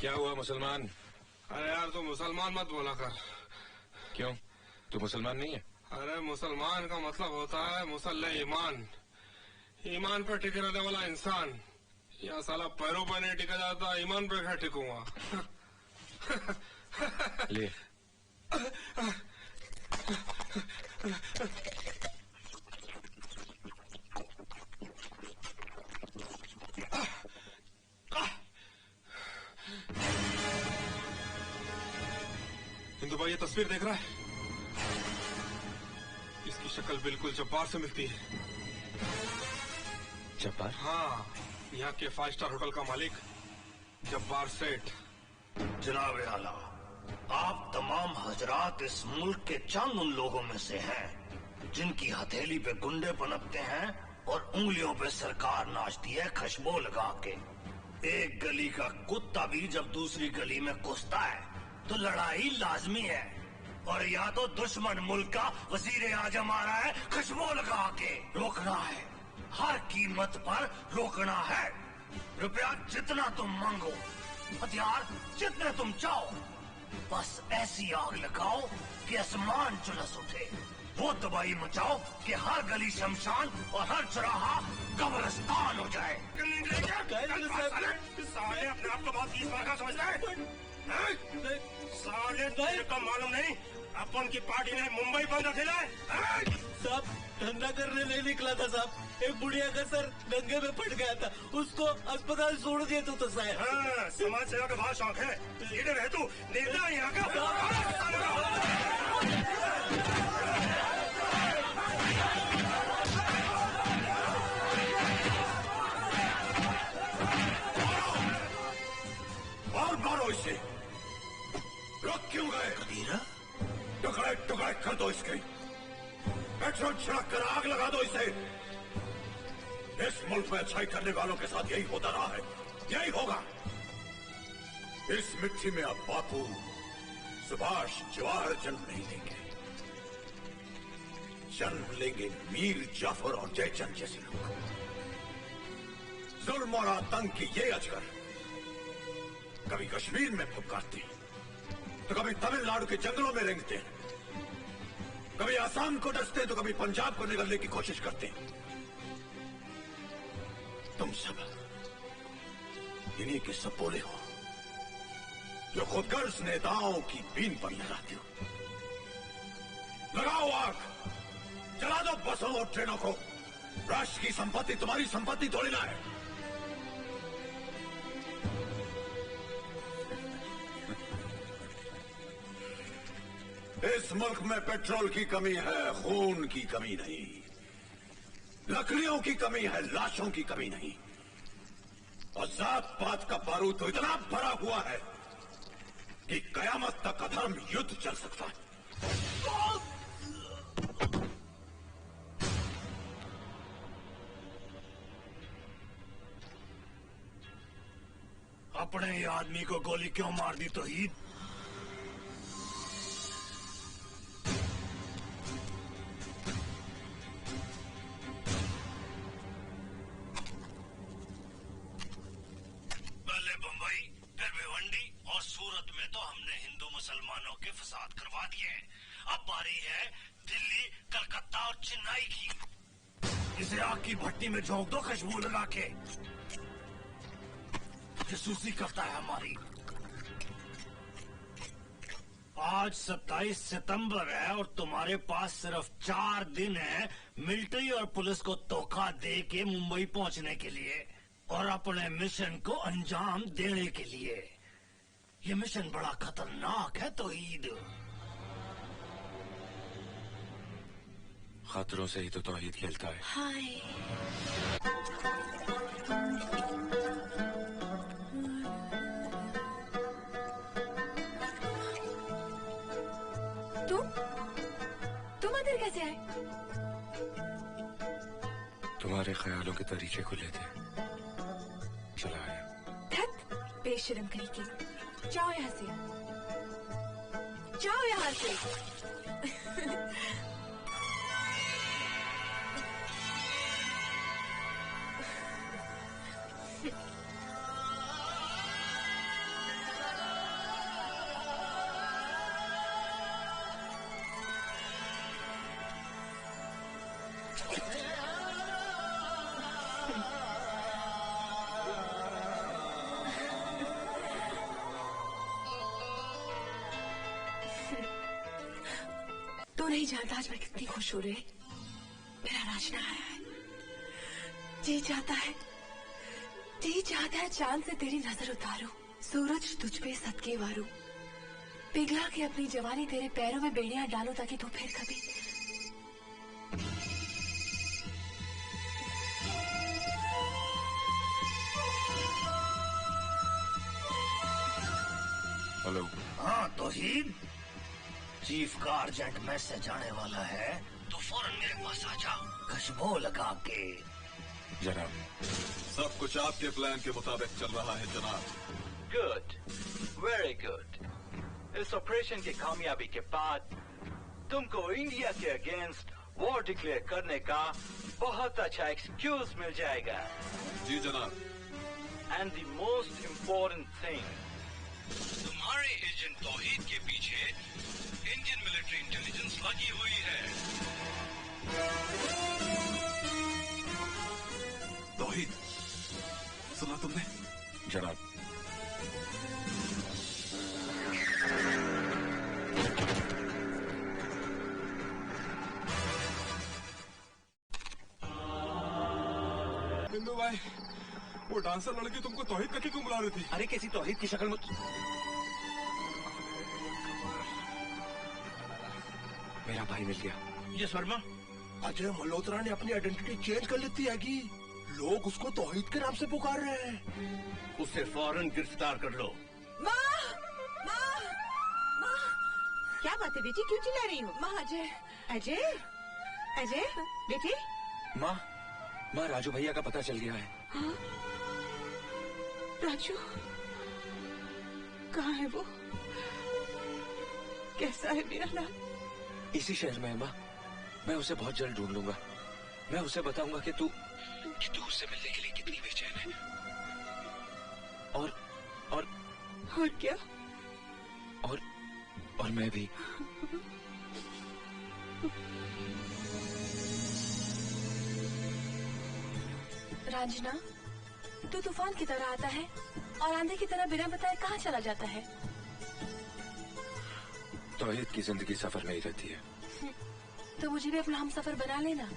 क्या हुआ मुसलमान? अरे यार तू मुसलमान मत बोला कर। क्यों? तू मुसलमान नहीं है? अरे मुसलमान का मतलब होता है मुसल्ले ईमान, ईमान पर टिके रहने वाला इंसान। या साला पैरों पर नहीं टिका जाता, ईमान पर क्या टिकूंगा? ले। हिंदू भाई ये तस्वीर देख रहा है? इसकी शक्ल बिल्कुल जब्बार से मिलती है। जब्बार? हाँ, यहाँ के 5 स्टार होटल का मालिक जब्बार सेठ। जनाब आला, आप तमाम हजरात इस मुल्क के चंद उन लोगों में से हैं जिनकी हथेली पे गुंडे पनपते हैं और उंगलियों पे सरकार नाचती है खुशबू लगा के। एक गली का कुत्ता भी जब दूसरी गली में घुसता है तो लड़ाई लाजमी है, और या तो दुश्मन मुल्क का वजीर आजम आ रहा है खुशबू लगा के। रोकना है, हर कीमत पर रोकना है। रुपया जितना तुम मांगो, हथियार जितने तुम चाहो, बस ऐसी आग लगाओ कि आसमान झुलस उठे। वो तबाही मचाओ कि हर गली शमशान और हर चौराहा कब्रिस्तान हो जाए। साले अपने आप को बहुत तीस बार का समझ रहे हैं? साले तुझे को मालूम नहीं अपन की पार्टी ने मुंबई बंद रखेला है? साहब धंधा करने नहीं निकला था साहब, एक बुढ़िया का सर दंगे में फट गया था, उसको अस्पताल छोड़ दिया तो साहब। हाँ, समाज सेवा का बहुत शौक है, लीडर है तू, नेता है यहाँ का। और मारो इसे। रुक क्यों गए? कबीरा, टुकड़े टुकड़े कर दो इसके, पेट्रोल छिड़क कर आग लगा दो इसे। इस मुल्क में अच्छाई करने वालों के साथ यही होता रहा है, यही होगा। इस मिट्टी में अब बापू, सुभाष, जवाहर जन्म नहीं लेंगे, जन्म लेंगे मीर जाफर और जयचंद जैसे लोग। जुल्म और आतंक की ये अजगर कभी कश्मीर में फुफकारते हैं, तो कभी तमिलनाडु के जंगलों में रेंगते हैं, कभी आसाम को डसते हैं, तो कभी पंजाब को निगलने की कोशिश करते हैं। तुम सब इन्हीं के सपोले हो जो खुदगर्ज नेताओं की बीन पर लगाते हो। लगाओ आग, जला दो बसों और ट्रेनों को। राष्ट्र की संपत्ति तुम्हारी संपत्ति थोड़ी ना है। इस मुल्क में पेट्रोल की कमी है, खून की कमी नहीं। लकड़ियों की कमी है, लाशों की कमी नहीं। और जात पात का बारूद तो इतना भरा हुआ है कि कयामत तक अधर्म युद्ध चल सकता है। अपने ही आदमी को गोली क्यों मार दी तौहीद? मुसलमानों के फसाद करवा दिए। अब बारी है दिल्ली, कलकत्ता और चेन्नई की। इसे आग की भट्टी में झोंक दो खुशबू लगा के। जासूसी करता है हमारी। आज 27 सितंबर है और तुम्हारे पास सिर्फ 4 दिन है मिलिट्री और पुलिस को धोखा दे के मुंबई पहुंचने के लिए और अपने मिशन को अंजाम देने के लिए। ये मिशन बड़ा खतरनाक है तौहीद। खतरों से ही तो तौहीद खेलता है। हाय। तुम अंदर कैसे आए? तुम्हारे ख्यालों के तरीके खुले थे, चला आया। बेशर्म कहीं की। जाओ यहाँ से, जाओ यहाँ से। तो नहीं जानता आज मैं कितनी खुश हो रही। मेरा राजना आया है। जी चाहता है चांद से तेरी नजर उतारूं, सूरज तुझ पे सदके वारूं, पिघला के अपनी जवानी तेरे पैरों में बेड़ियां डालूं ताकि तू फिर कभी हाँ तौहीद, चीफ का अर्जेंट मैसेज आने वाला है, तो फौरन मेरे पास आ जा, खुशबू लगा के। जनाब, सब कुछ आपके प्लान के मुताबिक चल रहा है जनाब। Good, very good. इस ऑपरेशन की कामयाबी के बाद तुमको इंडिया के अगेंस्ट वॉर डिक्लेयर करने का बहुत अच्छा एक्सक्यूज मिल जाएगा। जी जनाब। And the most important thing, तुम्हारे एजेंट तौहीद के पीछे इंडियन मिलिट्री इंटेलिजेंस लगी हुई है। तौहीद, सुना तुमने? जनाब। बिंदु भाई, वो डांसर लड़की तुमको तौहीद करके क्यों बुला रही थी? अरे कैसी तौहीद की शक्ल में? मेरा भाई मिल गया। ये वर्मा, अजय मल्होत्रा ने अपनी आइडेंटिटी चेंज कर लेती है कि लोग उसको तौहीद के नाम से पुकार रहे हैं। उसे फौरन गिरफ्तार कर लो। माँ, माँ, माँ। क्या बात है बेटी, क्यों चिल्ला रही हो? माँ, अजय, अजय, अजय, बेटी। माँ, राजू भैया का पता चल गया है। हाँ? राजू कहाँ है वो? कैसा है मेरा लाल? इसी शहर में है माँ। मैं उसे बहुत जल्द ढूंढ लूंगा। मैं उसे बताऊंगा कि तू उससे मिलने के लिए कितनी बेचैन है। और क्या? और मैं भी। रांझना, तू तूफान की तरह आता है और आंधी की तरह बिना बताए कहाँ चला जाता है? तौहीद की जिंदगी सफर में ही रहती है। तो मुझे भी अपना हम सफर बना लेना।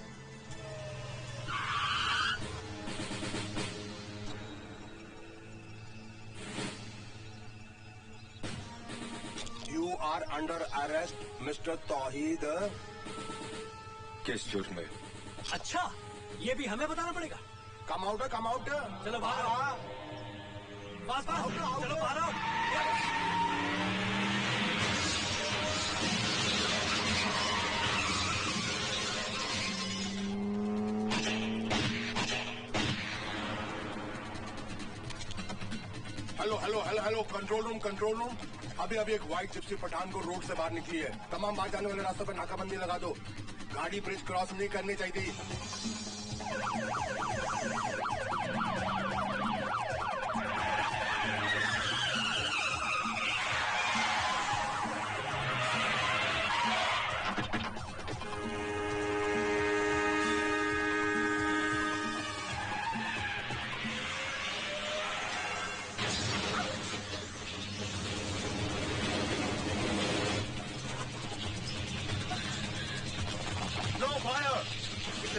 You are under arrest, Mr. तौहीद। किस जुर्म में? अच्छा, ये भी हमें बताना पड़ेगा। Come out, come out. चलो बाहर आओ। पास चलो बाहर आओ। Hello, control room. अभी एक व्हाइट जिप्सी पठानकोट रोड से बाहर निकली है। तमाम बाहर जाने वाले रास्तों पर नाकाबंदी लगा दो। गाड़ी ब्रिज क्रॉस नहीं करनी चाहिए।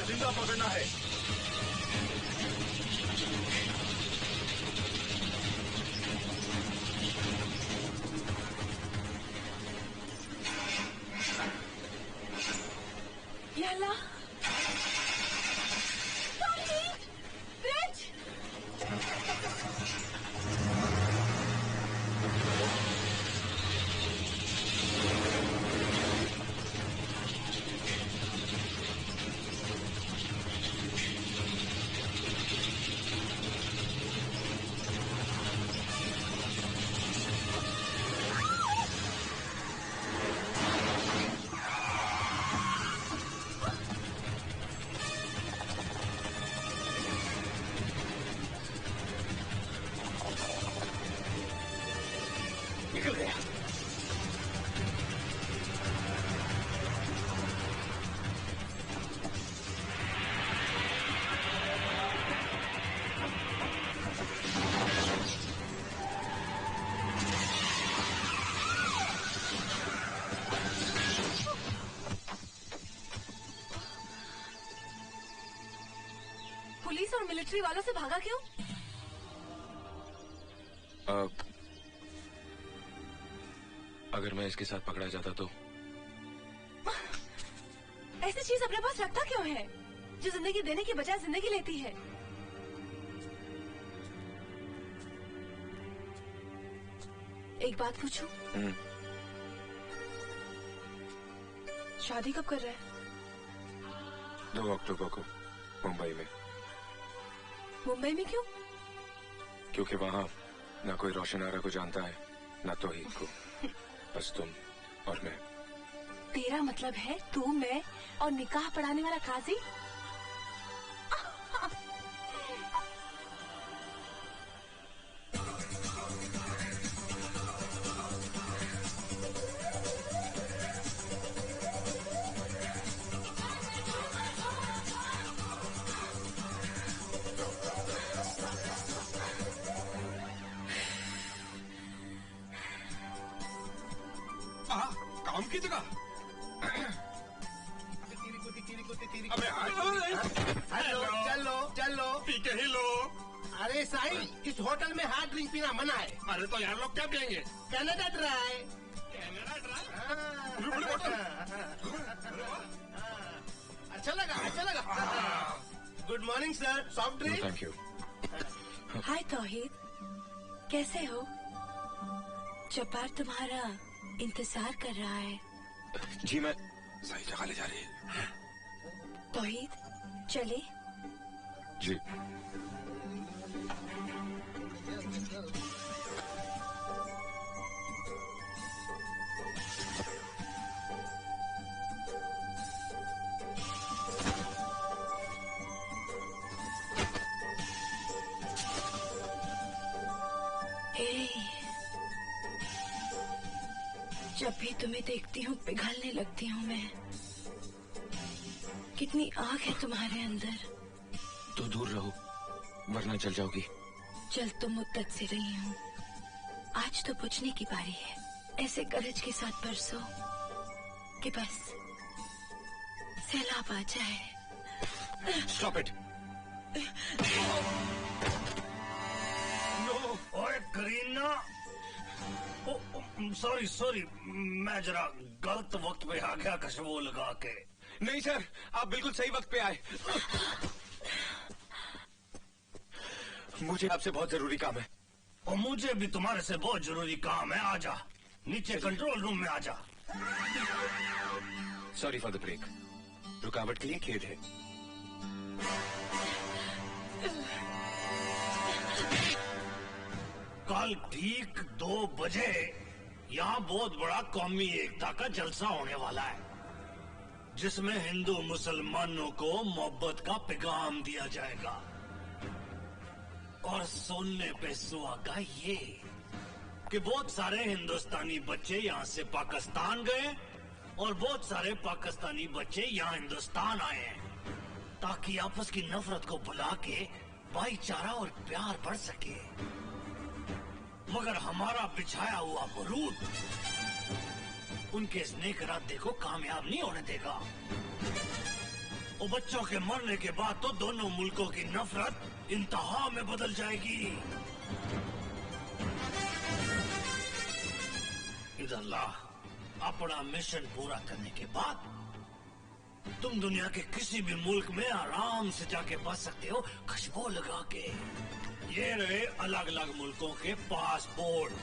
जिंदा पकड़ना है। या अल्लाह, ब्रिज। पुलिस और मिलिट्री वालों से भागा क्यों? अगर मैं इसके साथ पकड़ा जाता तो? ऐसी चीज अपने पास रखता क्यों है जो जिंदगी देने की बजाय जिंदगी लेती है? एक बात पूछूं? शादी कब कर रहा है? 2 अक्टूबर को मुंबई में। मुंबई में क्यों? क्योंकि वहाँ ना कोई रोशन आरा को जानता है ना तौहीद को, बस तुम और मैं। तेरा मतलब है तू, मैं और निकाह पढ़ाने वाला काजी? काम की जगह। हेलो, चलो चलो, पी के ही लो। अरे साईं, इस होटल में हार्ड ड्रिंक पीना मना है। अरे तो यार लोग क्या पियेंगे? Canada dry. अच्छा लगा। Good morning sir, soft drink. Thank you. Hi Tauhid, कैसे हो? जब्बार तुम्हारा इंतजार कर रहा है। जी मैं सही जगह ले जा रही है। तौहीद चले? जी। जब भी तुम्हें देखती हूँ पिघलने लगती हूँ मैं। कितनी आग है तुम्हारे अंदर। तो दूर रहो वरना जल जाओगी। चल तो मुद्दत से रही हूँ, आज तो बुझने की बारी है। ऐसे गरज के साथ बरसो कि बस सैलाब आ जाए। Stop it. नो, ओए करीना। सॉरी, मैं जरा गलत वक्त पे आ गया खुशबू लगा के। नहीं सर, आप बिल्कुल सही वक्त पे आए। मुझे आपसे बहुत जरूरी काम है। और मुझे भी तुम्हारे से बहुत जरूरी काम है। आजा नीचे कंट्रोल रूम में आजा। सॉरी फॉर द ब्रेक, रुकावट के लिए खेद है। कल ठीक 2 बजे यहाँ बहुत बड़ा कौमी एकता का जलसा होने वाला है, जिसमें हिंदू मुसलमानों को मोहब्बत का पैगाम दिया जाएगा। और सुनने पे सुहागा ये कि बहुत सारे हिंदुस्तानी बच्चे यहाँ से पाकिस्तान गए और बहुत सारे पाकिस्तानी बच्चे यहाँ हिंदुस्तान आए हैं, ताकि आपस की नफरत को भुला के भाईचारा और प्यार बढ़ सके। मगर हमारा बिछाया हुआ बरूद उनके इस नेक इरादे को कामयाब नहीं होने देगा। और बच्चों के मरने के बाद तो दोनों मुल्कों की नफरत इंतहा में बदल जाएगी। इधर ला, अपना मिशन पूरा करने के बाद तुम दुनिया के किसी भी मुल्क में आराम से जाके बस सकते हो खुशबू लगा के। ये रहे अलग अलग मुल्कों के पासपोर्ट।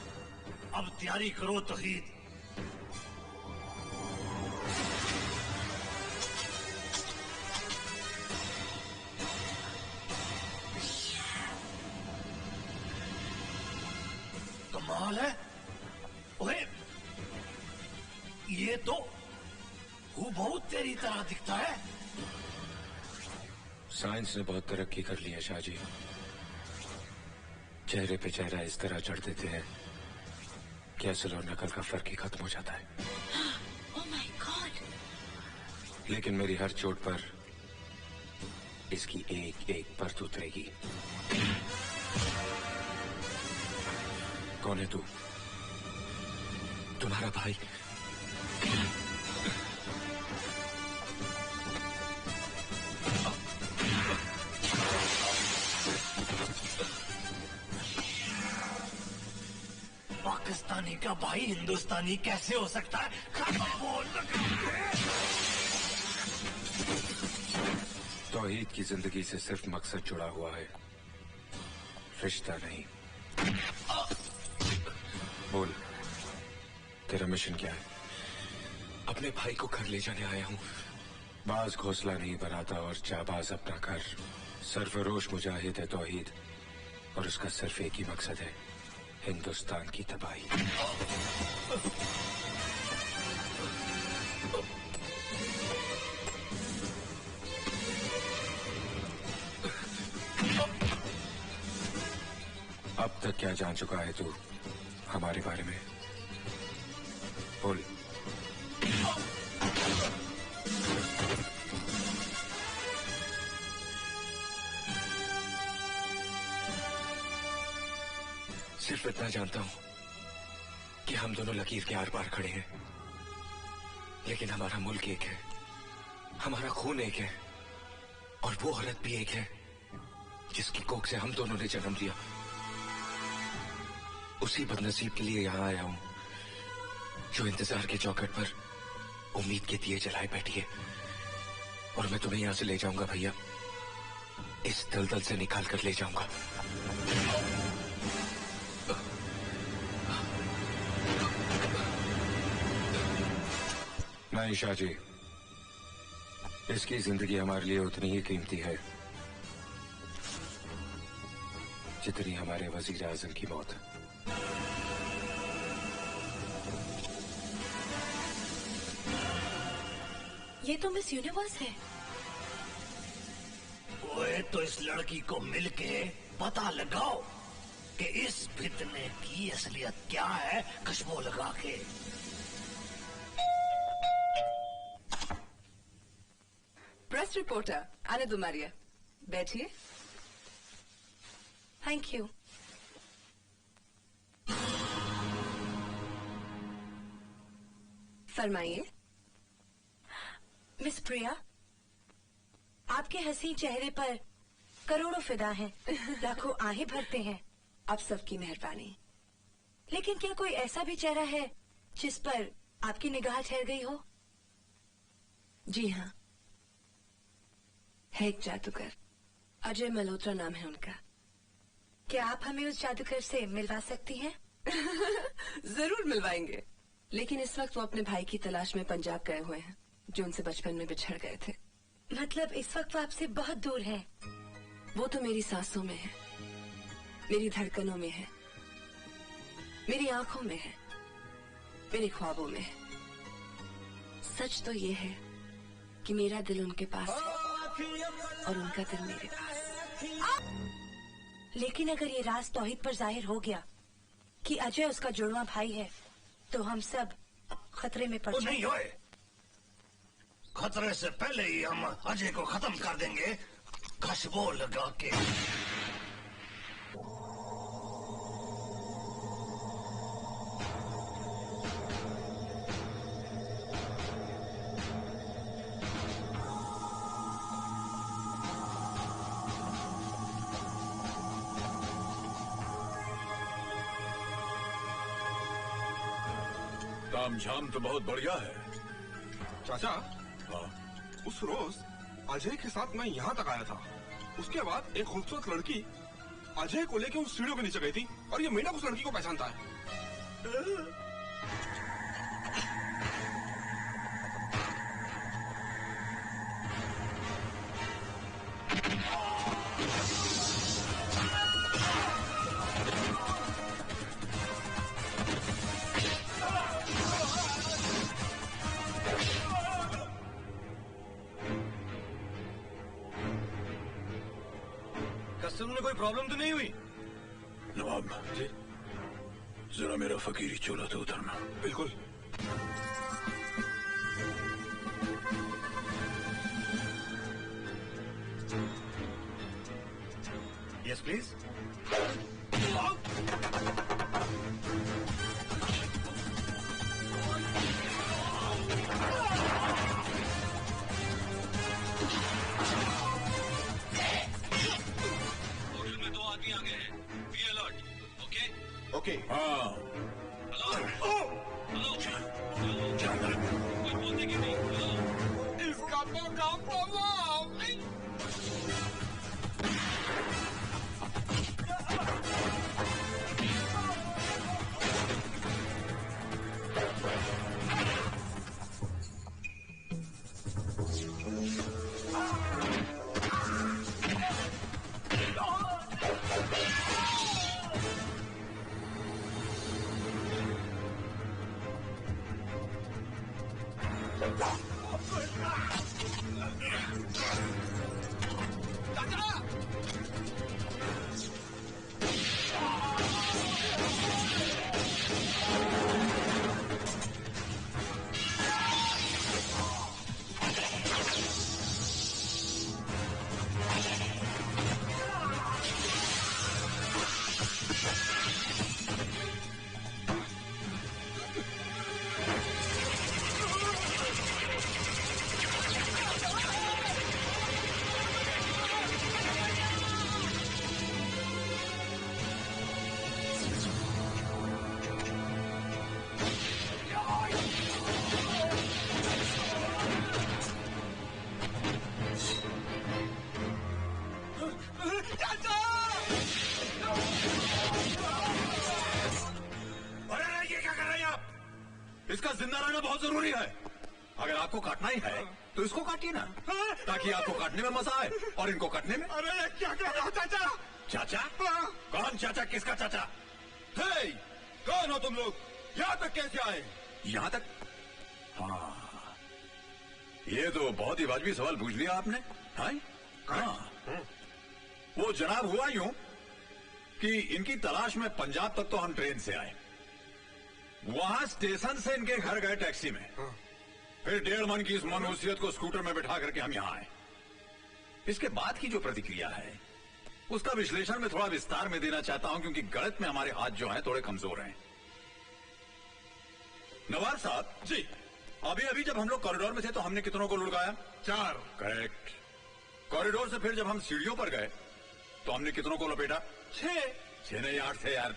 अब तैयारी करो तौहीद। कमाल है, ओए ये तो बहुत तेरी तरह दिखता है। साइंस ने बहुत तरक्की कर ली है शाहजी। चेहरे पे चेहरा इस तरह चढ़ देते हैं कि असल और नकल का फर्क ही खत्म हो जाता है। Oh my God! लेकिन मेरी हर चोट पर इसकी एक एक परत उतरेगी। कौन है तू? तुम्हारा भाई। पाकिस्तानी का भाई हिंदुस्तानी कैसे हो सकता है? बोल। तौहीद की जिंदगी से सिर्फ मकसद जुड़ा हुआ है, रिश्ता नहीं। बोल। तेरा मिशन क्या है? अपने भाई को घर ले जाने आया हूँ। बाज घोंसला नहीं बनाता और जाबाज अपना घर। सरफरोश मुजाहिद है तौहीद, और उसका सिर्फ एक ही मकसद है, हिंदुस्तान की तबाही। अब तक क्या जान चुका है तू हमारे बारे में? बोल। सिर्फ इतना जानता हूं कि हम दोनों लकीर के आर पार खड़े हैं, लेकिन हमारा मुल्क एक है, हमारा खून एक है, और वो औरत भी एक है जिसकी कोख से हम दोनों ने जन्म लिया। उसी बदनसीब के लिए यहां आया हूं जो इंतजार के चौखट पर उम्मीद के दिए जलाए बैठी है। और मैं तुम्हें यहां से ले जाऊंगा भैया, इस दलदल से निकाल कर ले जाऊंगा। नहीं शाह जी, इसकी जिंदगी हमारे लिए उतनी ही कीमती है जितनी हमारे वजीर आजम की मौत। ये तो मिस यूनिवर्स है। ओए, तो इस लड़की को मिलके पता लगाओ कि इस फितने की असलियत क्या है, खुशबू लगा के। प्रेस रिपोर्टर आने दो मारिया, बैठिए। Thank you. फरमाइए। मिस प्रिया, आपके हसीन चेहरे पर करोड़ों फिदा हैं, लाखों आहें भरते हैं। आप सबकी मेहरबानी। लेकिन क्या कोई ऐसा भी चेहरा है जिस पर आपकी निगाह ठहर गई हो? जी हाँ, है एक जादूगर, अजय मल्होत्रा नाम है उनका। क्या आप हमें उस जादूगर से मिलवा सकती हैं? जरूर मिलवाएंगे, लेकिन इस वक्त वो अपने भाई की तलाश में पंजाब गए हुए हैं, जो उनसे बचपन में बिछड़ गए थे। मतलब इस वक्त वो आपसे बहुत दूर हैं। वो तो मेरी सांसों में है, मेरी धड़कनों में है, मेरी आंखों में है, मेरे ख्वाबों में है। सच तो ये है कि मेरा दिल उनके पास है और उनका दिल मेरे पास। लेकिन अगर ये राज तौहीद पर जाहिर हो गया कि अजय उसका जुड़वा भाई है, तो हम सब खतरे में पड़ नहीं होए, खतरे से पहले ही हम अजय को खत्म कर देंगे, खुशबू लगा के। तामझाम तो बहुत बढ़िया है। चाचा, उस रोज अजय के साथ मैं यहाँ तक आया था। उसके बाद एक खूबसूरत लड़की अजय को लेकर उस सीढ़ियों के नीचे गई थी, और ये मीना उस लड़की को पहचानता है। कस्टम में कोई प्रॉब्लम तो नहीं हुई? नवाब जी, जरा मेरा फकीरी चोला तो उतरना। बिल्कुल। Yes please. ओके। हाँ, इसका तो काम तमाम। जिंदा रहना बहुत जरूरी है। अगर आपको काटना ही है तो इसको काटिए ना, ताकि आपको काटने में मजा आए और इनको काटने में। अरे क्या कह रहा चाचा? चाचा? कौन चाचा? किसका चाचा? हे, कौन हो तुम लोग? यहाँ तक कैसे आए? यहाँ तक? हाँ, ये तो बहुत ही वाजिबी सवाल पूछ लिया आपने। हाँ, वो जनाब हुआ यूं कि इनकी तलाश में पंजाब तक तो हम ट्रेन से आए, वहां स्टेशन से इनके घर गए टैक्सी में, फिर 1.5 मन की इस मनुष्यत को स्कूटर में बैठा करके हम यहां आए। इसके बाद की जो प्रतिक्रिया है उसका विश्लेषण मैं थोड़ा विस्तार में देना चाहता हूं, क्योंकि गणित में हमारे हाथ जो हैं थोड़े कमजोर हैं। नवाब साहब जी, अभी अभी जब हम लोग कॉरिडोर में थे तो हमने कितनों को लुढ़काया? 4। करेक्ट। कॉरिडोर से फिर जब हम सीढ़ियों पर गए तो हमने कितनों को लपेटा? 6 नहीं 8 थे यार।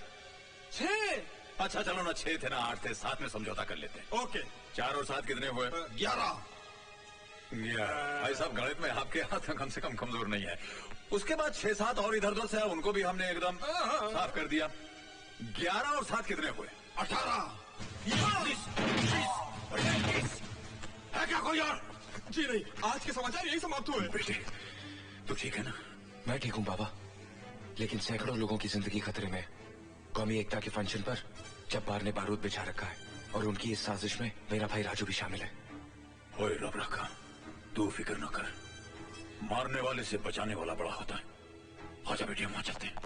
6? अच्छा चलो ना 6 थे ना 8 थे, 7 में समझौता कर लेते हैं। ओके। 4 और 7 कितने हुए? 11। भाई साहब गणित में आपके हाथ कम से कम कमजोर नहीं है। उसके बाद 6-7 और इधर उधर से उनको भी हमने एकदम साफ कर दिया। 11 और 7 कितने हुए? 18। है क्या कोई और? जी नहीं, आज के समाचार यही समाप्त हुए। बेटे तो ठीक है ना? मैं ठीक हूँ बाबा, लेकिन सैकड़ों लोगों की जिंदगी खतरे में। कौमी एकता के फंक्शन पर जब्बार ने बारूद बिछा रखा है और उनकी इस साजिश में मेरा भाई राजू भी शामिल है। ओए रब रखा, तू फिक्र न कर, मारने वाले से बचाने वाला बड़ा होता है। आजा बेटी हम वहां चलते हैं।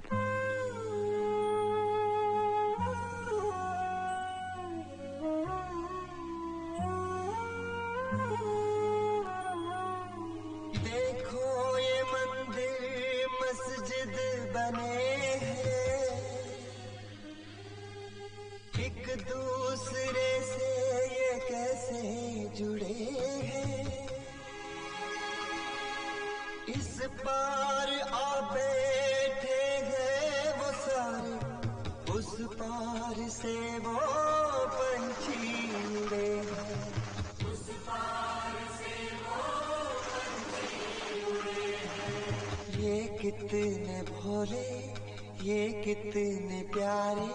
देखो ये मंदिर मस्जिद बने हैं, एक दूसरे से ये कैसे जुड़े हैं। इस पार आ बैठे हैं वो सारे, उस पार से वो पंछी उड़े हैं। उस पार से वो पंछी उड़े हैं। ये कितने भोले, ये कितने प्यारे,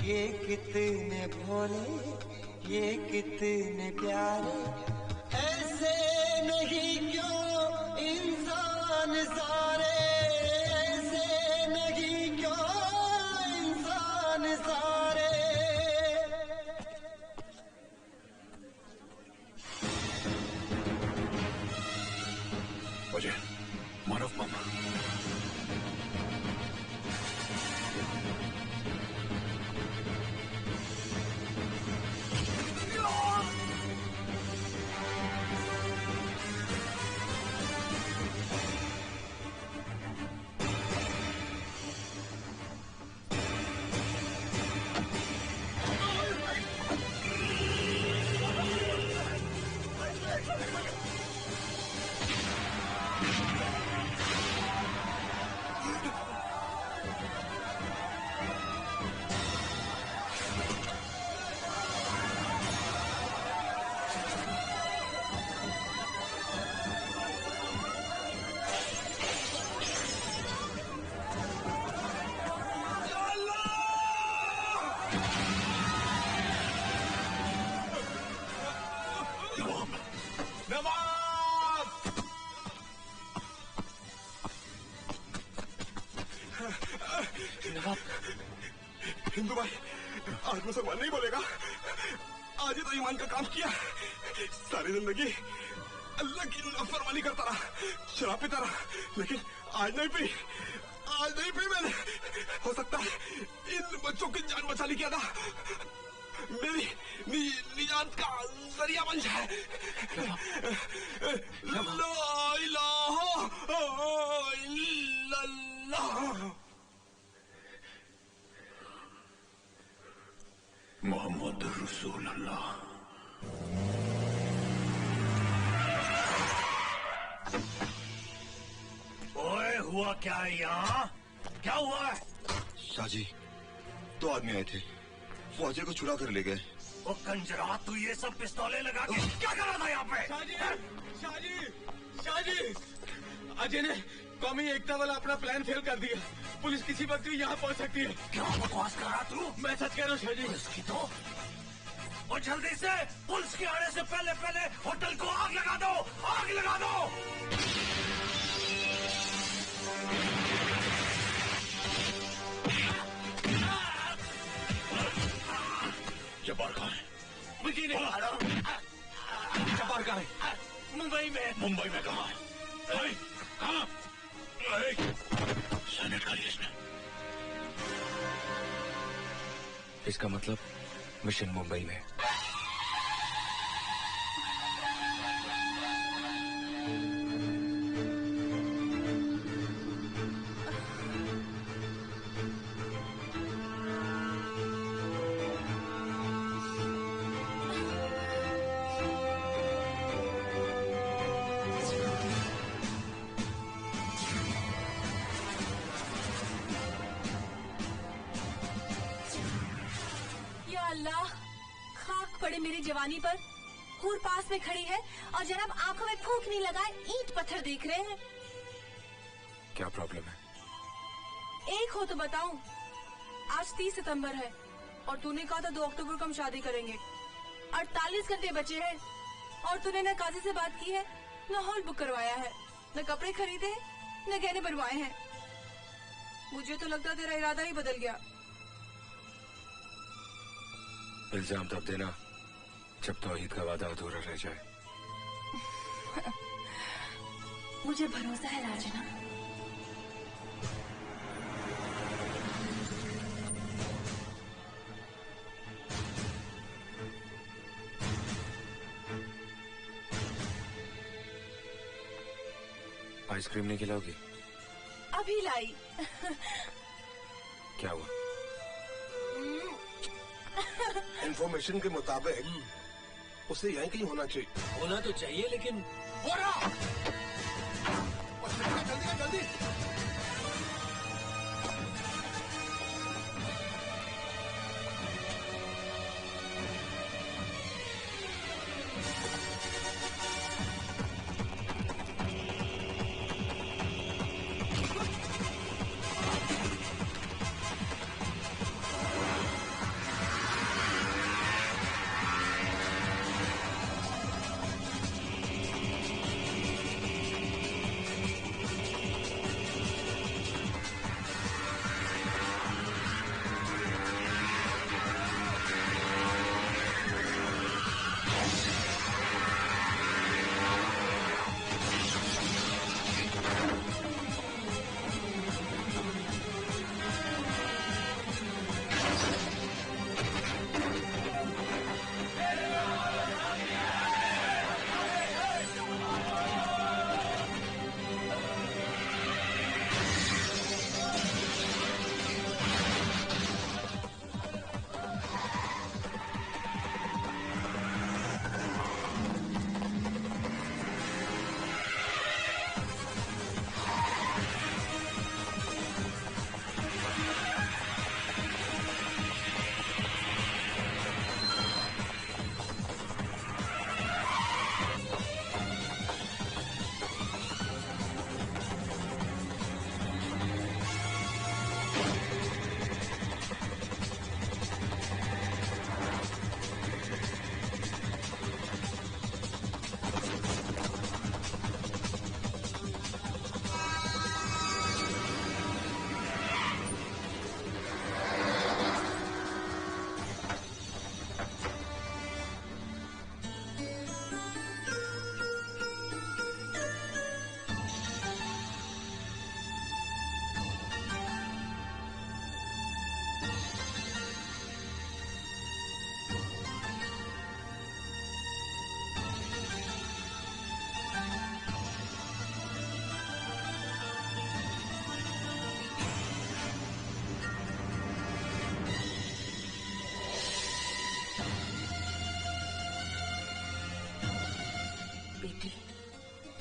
ये कितने भोले, ये कितने प्यारे। ऐसे नहीं क्यों इंसान सारे, ऐसे नहीं क्यों इंसान सारे। मुझे मानव मामा हिंदू भाई, आज मुसलमान नहीं बोलेगा। आज ही तो ईमान का काम किया। सारी जिंदगी अल्लाह की नाफरमानी करता रहा, शराब पीता रहा, लेकिन आज नहीं पी, आज नहीं पी मैंने। हो सकता है इन बच्चों की जान बचा ली क्या था, मेरी निजात का जरिया बन जाए। ला इलाहा इल्लल्लाह मोहम्मद रसूल अल्लाह। ओए हुआ क्या है यहाँ? क्या हुआ है? शाहजी, 2 आदमी आए थे, वो अजय को चुरा कर ले गए। वो कंजरा, तू ये सब पिस्तौलें लगा के क्या कर रहा था यहाँ पे? शाहजी, अजय ने कौमी एकता वाला अपना प्लान फेल कर दिया। पुलिस किसी वक्त भी यहाँ पहुँच सकती है। क्या बकवास कर रहा तू? मैं सच कह रहा हूँ शाहजी। इसकी तो और जल्दी से पुलिस के आने से पहले पहले होटल को आग लगा दो, आग लगा दो। जब्बार कहाँ है? मुझे नहीं मालूम। जब्बार कहाँ है? मुंबई में। मुंबई में कहाँ है? कहाँ? सेनेट का लिस्ट में। इसका मतलब मिशन मुंबई में। मेरी जवानी पर हूर पास में खड़ी है और जनाब आंखों में फूंक नहीं लगाए ईंट पत्थर देख रहे हैं। क्या प्रॉब्लम है? एक हो तो बताऊं। आज 30 सितंबर है और तूने कहा था 2 अक्टूबर को हम शादी करेंगे। 48 घंटे बचे हैं और तूने न काजी से बात की है, न हॉल बुक करवाया है, न कपड़े खरीदे हैं, न गहने बनवाए हैं। मुझे तो लगता तेरा इरादा ही बदल गया। इल्जाम तब देना जब तौहीद का वादा अधूरा रह जाए। मुझे भरोसा है राजना। आइसक्रीम नहीं खिलाओगी? अभी लाई। क्या हुआ? इंफॉर्मेशन के मुताबिक उसे यहीं कहीं होना चाहिए। होना तो चाहिए लेकिन जल्दी जल्दी।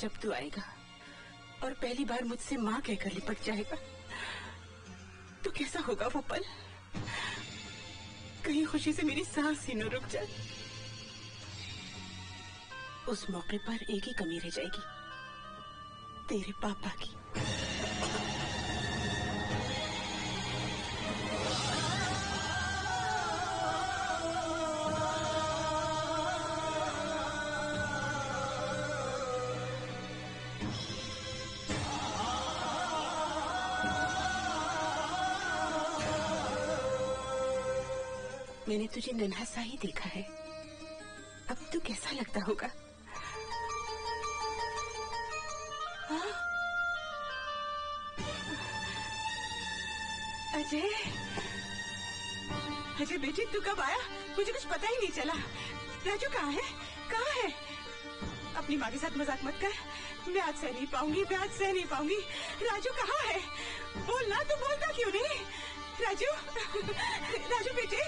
जब तू आएगा और पहली बार मुझसे माँ कहकर लिपट जाएगा तो कैसा होगा वो पल? कहीं खुशी से मेरी सांस ही न रुक जाए। उस मौके पर एक ही कमी रह जाएगी, तेरे पापा की। मैंने तुझे नन्हा सा ही देखा है, अब तू कैसा लगता होगा? हाँ? अजय, अजय बेटे तू कब आया? मुझे कुछ पता ही नहीं चला। राजू कहाँ है? कहाँ है? अपनी माँ के साथ मजाक मत कर। मैं आज सह नहीं पाऊंगी, मैं आज सह नहीं पाऊंगी। राजू कहाँ है? बोलना, तू बोलता क्यों नहीं? राजू, राजू बेटे,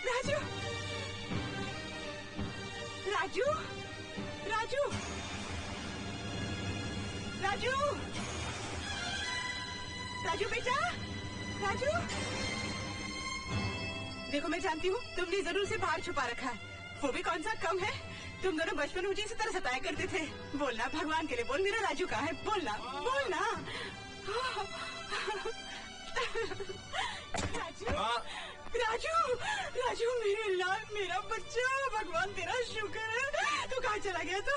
राजू, राजू, राजू, राजू, राजू बेटा, राजू। देखो मैं जानती हूँ तुमने जरूर से बाहर छुपा रखा है। वो भी कौन सा कम है? तुम दोनों बचपन में मुझे इसी तरह सताया करते थे। बोलना, भगवान के लिए बोल, मेरा राजू कहाँ है? बोलना, बोलना। राजू, राजू, राजू मेरे लाल, मेरा बच्चा, भगवान तेरा शुक्र है। तू कहाँ चला गया? तू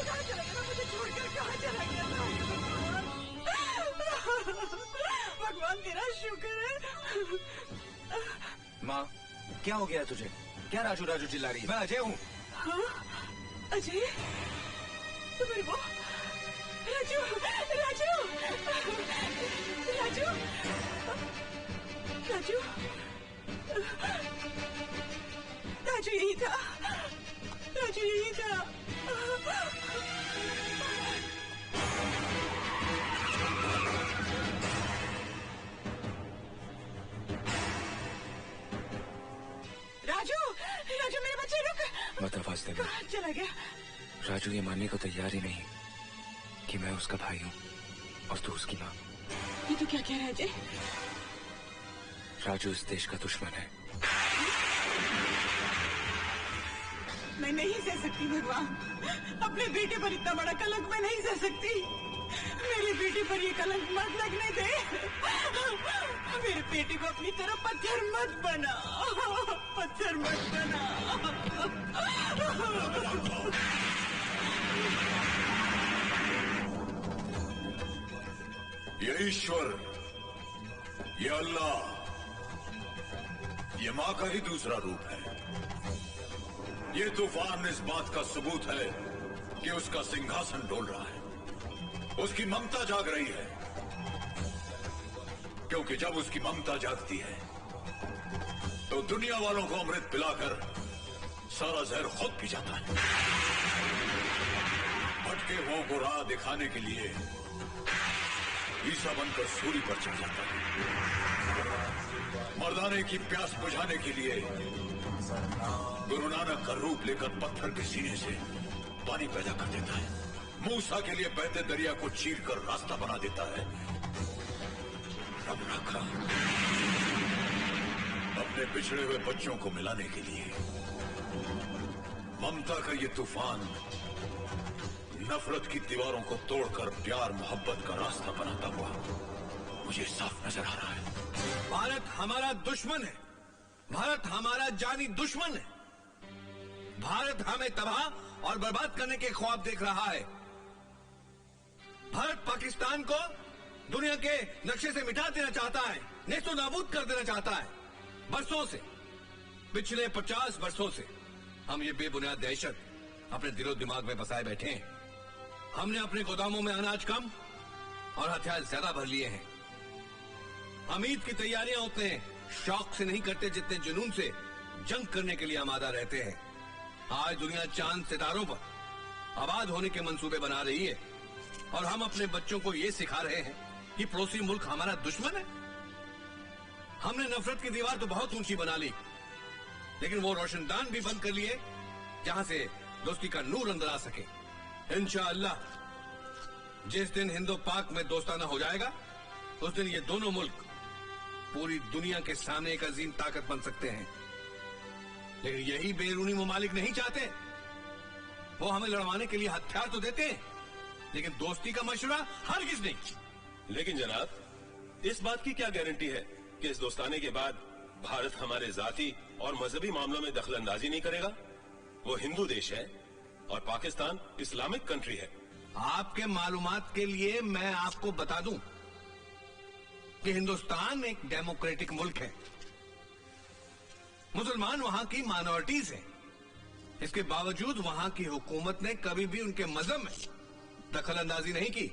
कहाँ चला गया? मुझे छोड़कर कहाँ चला गया? भगवान तेरा शुक्र है। माँ, क्या हो गया तुझे? क्या राजू राजू चिल्ला रही है? मैं अजय हूँ। हाँ? अजय? तो मेरे को राजू, राजू, राजू, राजू, राजू यही था, राजू यही था। राजू, राजू मेरे बच्चे रुक। मत आवाज देना। कहाँ चला गया? राजू ये मानने को तैयार ही नहीं कि मैं उसका भाई हूँ और तू उसकी माँ। ये तो क्या कह रहा है अजय? राजू इस देश का दुश्मन है। मैं नहीं सह सकती भगवान, अपने बेटे पर इतना बड़ा कलंक मैं नहीं सह सकती। मेरे बेटे पर ये कलंक मत लगने दे। मेरे बेटे को अपनी तरफ पत्थर मत बना, पत्थर मत बना। ये ईश्वर, ये अल्लाह, ये माँ का ही दूसरा रूप है। ये तूफान इस बात का सबूत है कि उसका सिंहासन डोल रहा है, उसकी ममता जाग रही है। क्योंकि जब उसकी ममता जागती है तो दुनिया वालों को अमृत पिलाकर सारा जहर खुद पी जाता है। भटके हुओं को राह दिखाने के लिए ईसा बनकर सूली पर चढ़ जाता है। मर्दाने की प्यास बुझाने के लिए गुरु नानक का रूप लेकर पत्थर के सीने से पानी पैदा कर देता है। मूसा के लिए बहते दरिया को चीरकर रास्ता बना देता है। रब रखा अपने बिछड़े हुए बच्चों को मिलाने के लिए ममता का ये तूफान नफरत की दीवारों को तोड़कर प्यार मोहब्बत का रास्ता बनाता हुआ मुझे साफ नजर आ रहा है। भारत हमारा दुश्मन है, भारत हमारा जानी दुश्मन है। भारत हमें तबाह और बर्बाद करने के ख्वाब देख रहा है। भारत पाकिस्तान को दुनिया के नक्शे से मिटा देना चाहता है, नेस्तो नाबूद कर देना चाहता है। बरसों से, पिछले 50 वर्षों से हम ये बेबुनियाद दहशत अपने दिलो दिमाग में बसाए बैठे हैं। हमने अपने गोदामों में अनाज कम और हथियार ज्यादा भर लिए हैं। हम ईद की तैयारियां उतने शौक से नहीं करते जितने जुनून से जंग करने के लिए आमादा रहते हैं। आज दुनिया चांद सितारों पर आबाद होने के मंसूबे बना रही है और हम अपने बच्चों को ये सिखा रहे हैं कि पड़ोसी मुल्क हमारा दुश्मन है। हमने नफरत की दीवार तो बहुत ऊंची बना ली, लेकिन वो रोशनदान भी बंद कर लिए जहां से दोस्ती का नूर अंदर आ सके। इंशाअल्लाह जिस दिन हिंदो पाक में दोस्ताना हो जाएगा उस दिन ये दोनों मुल्क पूरी दुनिया के सामने एक अजीम ताकत बन सकते हैं। लेकिन यही बैरूनी ममालिक नहीं चाहते। वो हमें लड़वाने के लिए हथियार तो देते हैं, लेकिन दोस्ती का मशवरा हरगिज नहीं। लेकिन जनाब, इस बात की क्या गारंटी है कि इस दोस्ताने के बाद भारत हमारे जाती और मजहबी मामलों में दखलंदाजी नहीं करेगा? वो हिंदू देश है और पाकिस्तान इस्लामिक कंट्री है। आपके मालूमात के लिए मैं आपको बता दूं कि हिंदुस्तान एक डेमोक्रेटिक मुल्क है। मुसलमान वहां की माइनॉरिटीज हैं। इसके बावजूद वहां की हुकूमत ने कभी भी उनके मजहब में दखल अंदाजी नहीं की।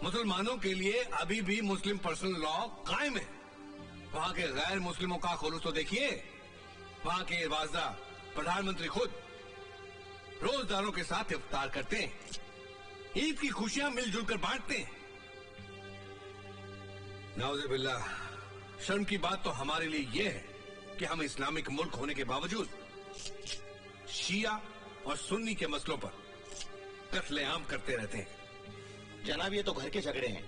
मुसलमानों के लिए अभी भी मुस्लिम पर्सनल लॉ कायम है। वहां के गैर मुस्लिमों का खुलूस तो देखिए। वहां के वाज़ा प्रधानमंत्री खुद रोजदारों के साथ इफ्तार करते हैं, ईद की खुशियां मिलजुल कर बांटते हैं। नाउज़ुबिल्लाह, शर्म की बात तो हमारे लिए यह है कि हम इस्लामिक मुल्क होने के बावजूद शिया और सुन्नी के मसलों पर कत्लेआम करते रहते हैं। जनाब, ये तो घर के झगड़े हैं,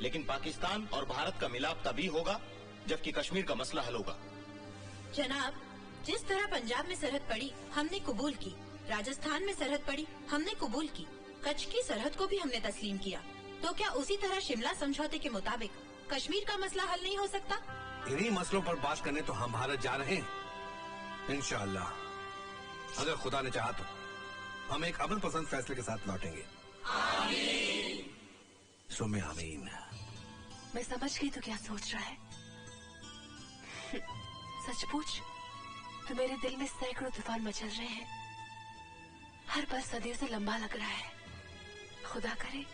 लेकिन पाकिस्तान और भारत का मिलाप तभी होगा जबकि कश्मीर का मसला हल होगा। जनाब, जिस तरह पंजाब में सरहद पड़ी हमने कबूल की, राजस्थान में सरहद पड़ी हमने कबूल की, कच्छ की सरहद को भी हमने तस्लीम किया, तो क्या उसी तरह शिमला समझौते के मुताबिक कश्मीर का मसला हल नहीं हो सकता? इन्हीं मसलों पर बात करने तो हम भारत जा रहे हैं। इंशाअल्लाह, अगर खुदा ने चाहा तो हम एक अमन पसंद फैसले के साथ लौटेंगे। आमीन। सुमे आमीन। मैं समझ गई तो क्या सोच रहा है। सच पूछ तो मेरे दिल में सैकड़ों तूफान मचल रहे हैं। हर पल सदियों से लंबा लग रहा है। खुदा करे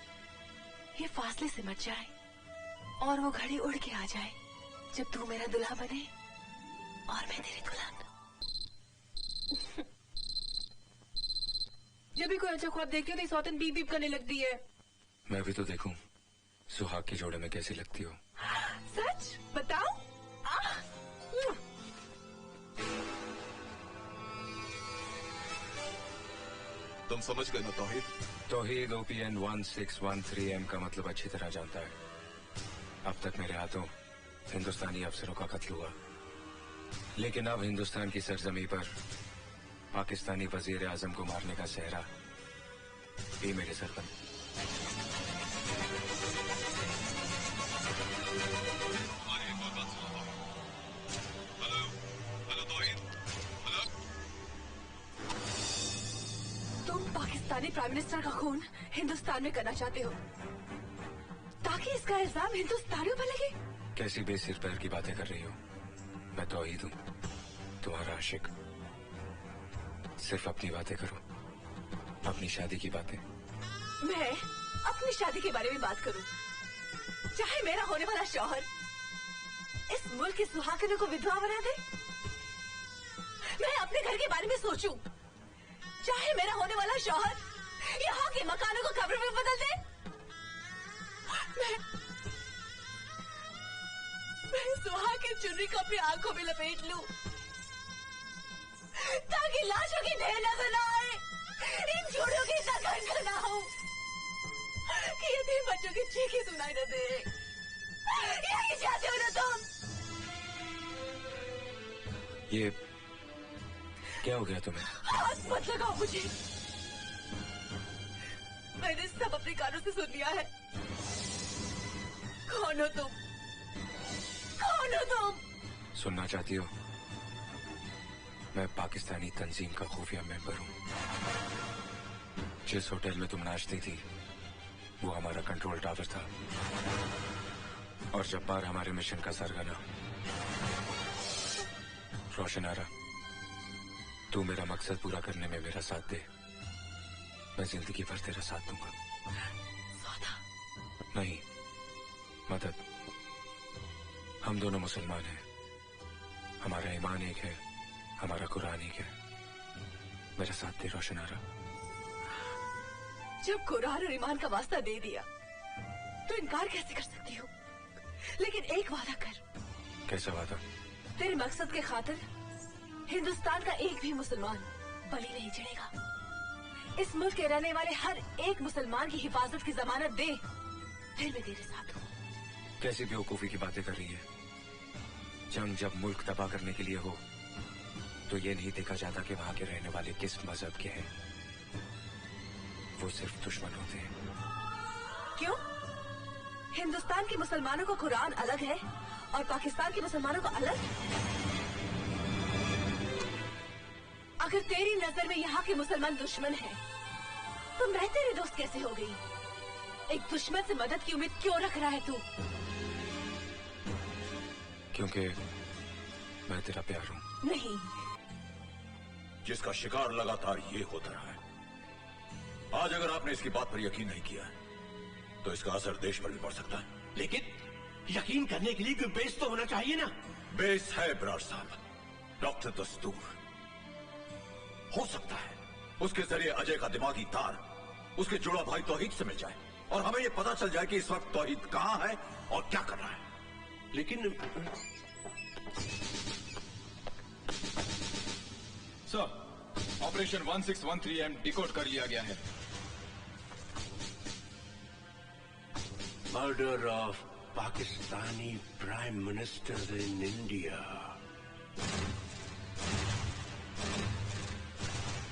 ये फासले से मच जाए और वो घड़ी उड़ के आ जाए जब तू मेरा दुल्हा बने और मैं तेरी दुल्हन। जब भी कोई अच्छा ख्वाब देखती हो तो सौतन बीप बीप करने लगती है। मैं भी तो देखूं सुहाग के जोड़े में कैसी लगती हो। सच बताओ। तुम समझ गए ना तौहीद? तौहीद OPN 1613M का मतलब अच्छी तरह जानता है। अब तक मेरे हाथों हिंदुस्तानी अफसरों का कत्ल हुआ, लेकिन अब हिंदुस्तान की सरजमी पर पाकिस्तानी वजीर आजम को मारने का सेहरा भी मेरे सर पर। तुम पाकिस्तानी प्राइम मिनिस्टर का खून हिंदुस्तान में करना चाहते हो ताकि इसका इल्जाम हिंदुस्तानियों पर लगे? कैसी बेसिर पैर की बातें कर रही हो? मैं तौहीद हूँ, तुम्हारा आशिक। सिर्फ अपनी बातें करो, अपनी शादी की बातें। मैं अपनी शादी के बारे में बात करूं, चाहे मेरा होने वाला शौहर इस मुल्क की सुहागिनों को विधवा बना दे। मैं अपने घर के बारे में सोचूं, चाहे मेरा होने वाला शौहर यहाँ के मकानों को कब्र में बदल दे। मैं सुहाग की चुनरी को अपनी आंखों में लपेट लूं ताकि लाशों की ढेर नजर न आए, इन चूड़ियों की इतना ना हो कि यतीम बच्चों की चीखें सुनाई न दे। यही चाहते हो ना तुम? ये क्या हो गया तुम्हें? हाथ मत लगाओ मुझे। मैंने सब अपने कानों से सुन लिया है। कौन हो तुम? कौन हो तुम? सुनना चाहती हो? मैं पाकिस्तानी तंजीम का खुफिया मेंबर हूँ। जिस होटल में तुम नाचती थी वो हमारा कंट्रोल टावर था, और जब्बार हमारे मिशन का सरगना। रोशनारा, तू मेरा मकसद पूरा करने में मेरा साथ दे, मैं जिंदगी भर तेरा साथ दूंगा। नहीं, मदद। हम दोनों मुसलमान हैं, हमारा ईमान एक है, हमारा कुरान एक है। मेरा साथ दे रोशनारा। जब कुरान और ईमान का वास्ता दे दिया तो इनकार कैसे कर सकती हो? लेकिन एक वादा कर। कैसा वादा? तेरे मकसद के खातिर हिंदुस्तान का एक भी मुसलमान बलि नहीं चढ़ेगा। इस मुल्क के रहने वाले हर एक मुसलमान की हिफाजत की जमानत दे, फिर मैं तेरे साथ हूँ। कैसी बेवकूफी की बातें कर रही है? जंग जब मुल्क तबाह करने के लिए हो तो ये नहीं देखा जाता कि वहां के रहने वाले किस मजहब के हैं। वो सिर्फ दुश्मन होते हैं। क्यों? हिंदुस्तान के मुसलमानों का कुरान अलग है और पाकिस्तान के मुसलमानों का अलग? अगर तेरी नजर में यहाँ के मुसलमान दुश्मन हैं, तो मैं तेरी दोस्त कैसे हो गई? एक दुश्मन से मदद की उम्मीद क्यों रख रहा है तू? क्योंकि मैं तेरा प्यार हूं। नहीं। जिसका शिकार लगातार ये होता रहा है, आज अगर आपने इसकी बात पर यकीन नहीं किया तो इसका असर देश पर भी पड़ सकता है। लेकिन यकीन करने के लिए कोई बेस तो होना चाहिए ना। बेस है बराड़ साहब, डॉक्टर दस्तूर। हो सकता है उसके जरिए अजय का दिमागी तार उसके जुड़ा भाई तौहीद से मिल जाए और हमें यह पता चल जाए कि इस वक्त तौहीद कहां है और क्या कर रहा है। लेकिन सर, ऑपरेशन 1613M डिकोड कर लिया गया है। Murder of Pakistani prime minister in India.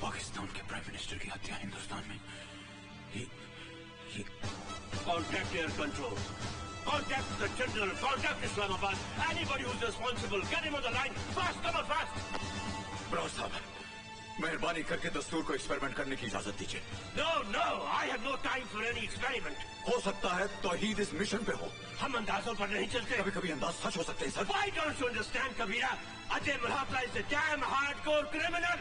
Pakistan के प्राइम मिनिस्टर की हत्या हिंदुस्तान में। Contact air control. Contact the general. Contact Islamabad. Anybody who's responsible, get him on the line. Fast, come on, fast. Brar साहब, मेहरबानी करके दस्तूर को एक्सपेरिमेंट करने की इजाजत दीजिए। No, no, I have no time for any experiment. हो सकता है तौहीद इस मिशन पे हो। हम अंदाजों पर नहीं चलते। कभी कभी अंदाज सच हो सकते हैं sir. Why don't you understand, Kabira? Ajay Malhotra is a damn hardcore criminal.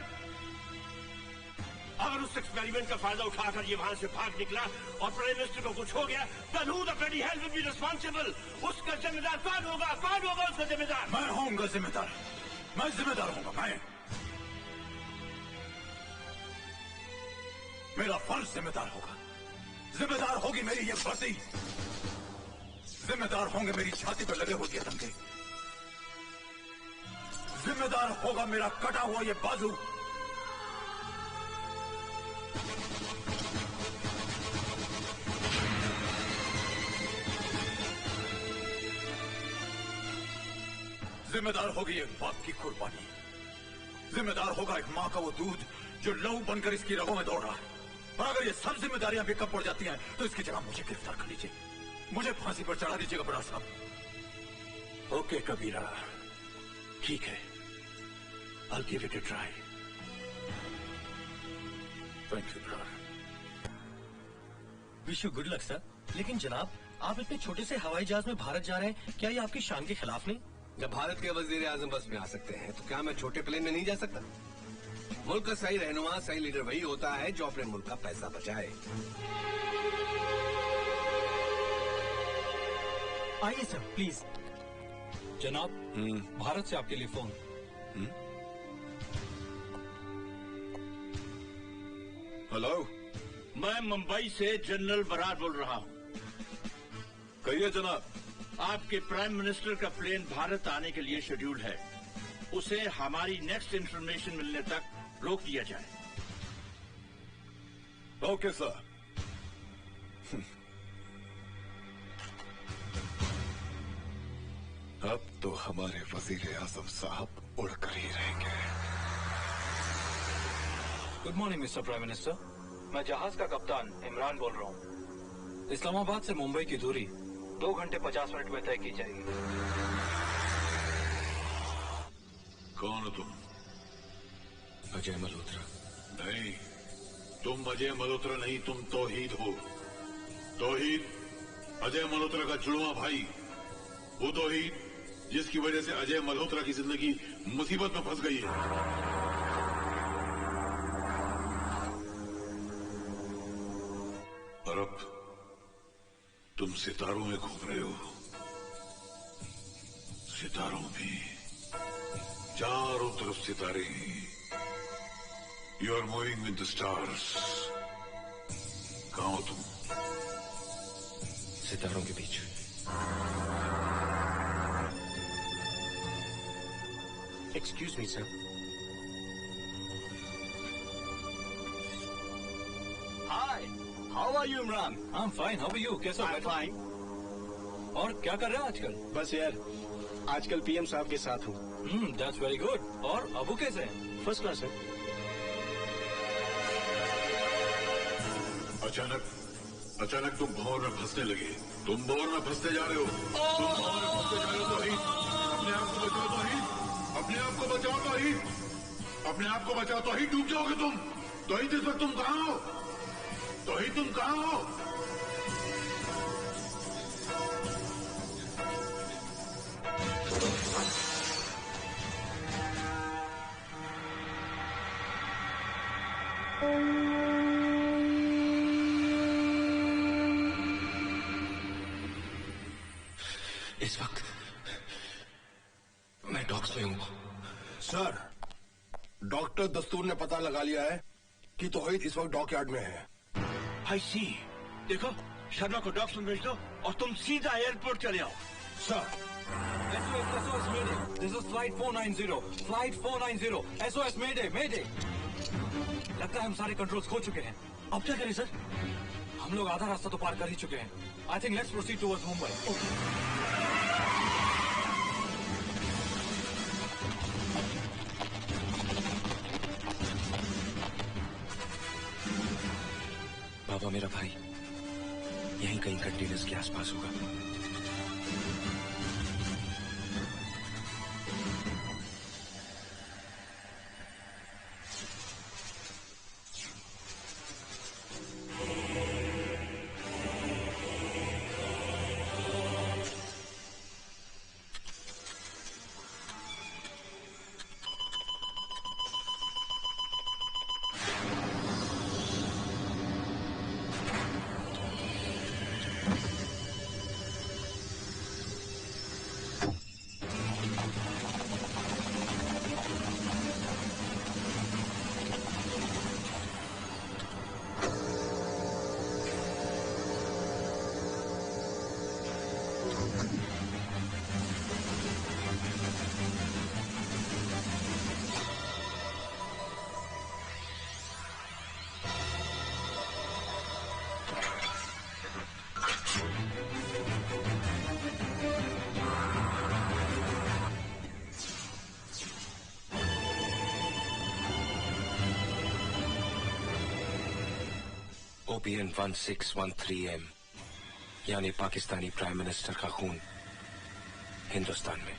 अगर उस एक्सपेरिमेंट का फायदा उठाकर ये वहां से भाग निकला और प्राइम मिनिस्टर को कुछ हो गया, then who the bloody hell will be responsible? उसका जिम्मेदार कौन होगा? कौन होगा उसका जिम्मेदार? मैं होऊंगा जिम्मेदार। मैं जिम्मेदार होऊंगा। मैं, मेरा फर्ज जिम्मेदार होगा। जिम्मेदार होगी मेरी ये वर्दी। जिम्मेदार होंगे मेरी छाती पर लगे हुए ये तमगे। जिम्मेदार होगा मेरा कटा हुआ ये बाजू। जिम्मेदार होगी एक बाप की कुर्बानी। जिम्मेदार होगा एक मां का वो दूध जो लहू बनकर इसकी रगों में दौड़ रहा है। और अगर ये सब जिम्मेदारियां भी कम पड़ जाती हैं तो इसकी जगह मुझे गिरफ्तार कर लीजिए, मुझे फांसी पर चढ़ा दीजिएगा बराड़ साहब। ओके कबीरा, ठीक है, I'll give it a try. Thank you, brother. Wish you good luck sir. लेकिन जनाब, आप इतने छोटे से हवाई जहाज में भारत जा रहे हैं, क्या ये आपकी शान के खिलाफ नहीं? जब भारत के वजीर आजम बस में आ सकते हैं तो क्या मैं छोटे प्लेन में नहीं जा सकता? मुल्क का सही रहनुमा, सही लीडर वही होता है जो अपने मुल्क का पैसा बचाए। आइए सर, प्लीज। जनाब, भारत से आपके लिए फोन। हेलो, मैं मुंबई से जनरल बराड़ बोल रहा हूँ। कहिए जनाब। आपके प्राइम मिनिस्टर का प्लेन भारत आने के लिए शेड्यूल है। उसे हमारी नेक्स्ट इंफॉर्मेशन मिलने तक रोक दिया जाए। Okay sir. अब तो हमारे वजीर आजम साहब उड़कर ही रहेंगे। Good morning mister prime minister. मैं जहाज का कप्तान इमरान बोल रहा हूँ। इस्लामाबाद से मुंबई की दूरी 2 घंटे 50 मिनट में तय की जाएगी। कौन हो तुम? अजय मल्होत्रा। नहीं, तुम अजय मल्होत्रा नहीं, तुम तौहीद हो। तौहीद अजय मल्होत्रा का जुड़वा भाई। वो तौहीद जिसकी वजह से अजय मल्होत्रा की जिंदगी मुसीबत में फंस गई है। और अब तुम सितारों में घूम रहे हो। सितारों में चारों तरफ सितारे हैं। You are moving with the stars. कहां हो तुम? सितारों के बीच। Excuse me sir. Hi, how are you Imran? I am fine, how are you? कैसा? I am fine. और क्या कर रहे हैं आजकल? बस यार, आजकल पीएम साहब के साथ हूँ। That's very good. और अबू कैसे हैं? फर्स्ट क्लास है। अचानक तुम भंवर में फंसने लगे। तुम भंवर में फंसते जा रहे हो। तुम भंवर में फंसते जा रहे हो। तौहीद, अपने आप को बचाओ। तौहीद, अपने आप को बचाओ। तौहीद, अपने आप को बचाओ। तौहीद, डूब जाओगे तुम। तौहीद, इस वक्त तुम कहां हो? तौहीद, तुम कहां हो? इस वक्त मैं डॉक्स में हूं। सर, डॉक्टर दस्तूर ने पता लगा लिया है कि तौहीद इस वक्त डॉकयार्ड में है। आई सी। देखो, शर्मा को डॉक्स में भेज दो और तुम सीधा एयरपोर्ट चले आओ। Sir. SOS Mayday. This is flight 490. Flight 490. SOS Mayday. Mayday. लगता है हम सारे कंट्रोल्स खो चुके हैं। अब क्या करें सर? हम लोग आधा रास्ता तो पार कर ही चुके हैं। I think let's proceed towards Mumbai. बाबा मेरा भाई यहीं कहीं कंटेनर्स के आसपास होगा। OPN 1613M यानी पाकिस्तानी प्राइम मिनिस्टर का खून हिंदुस्तान में।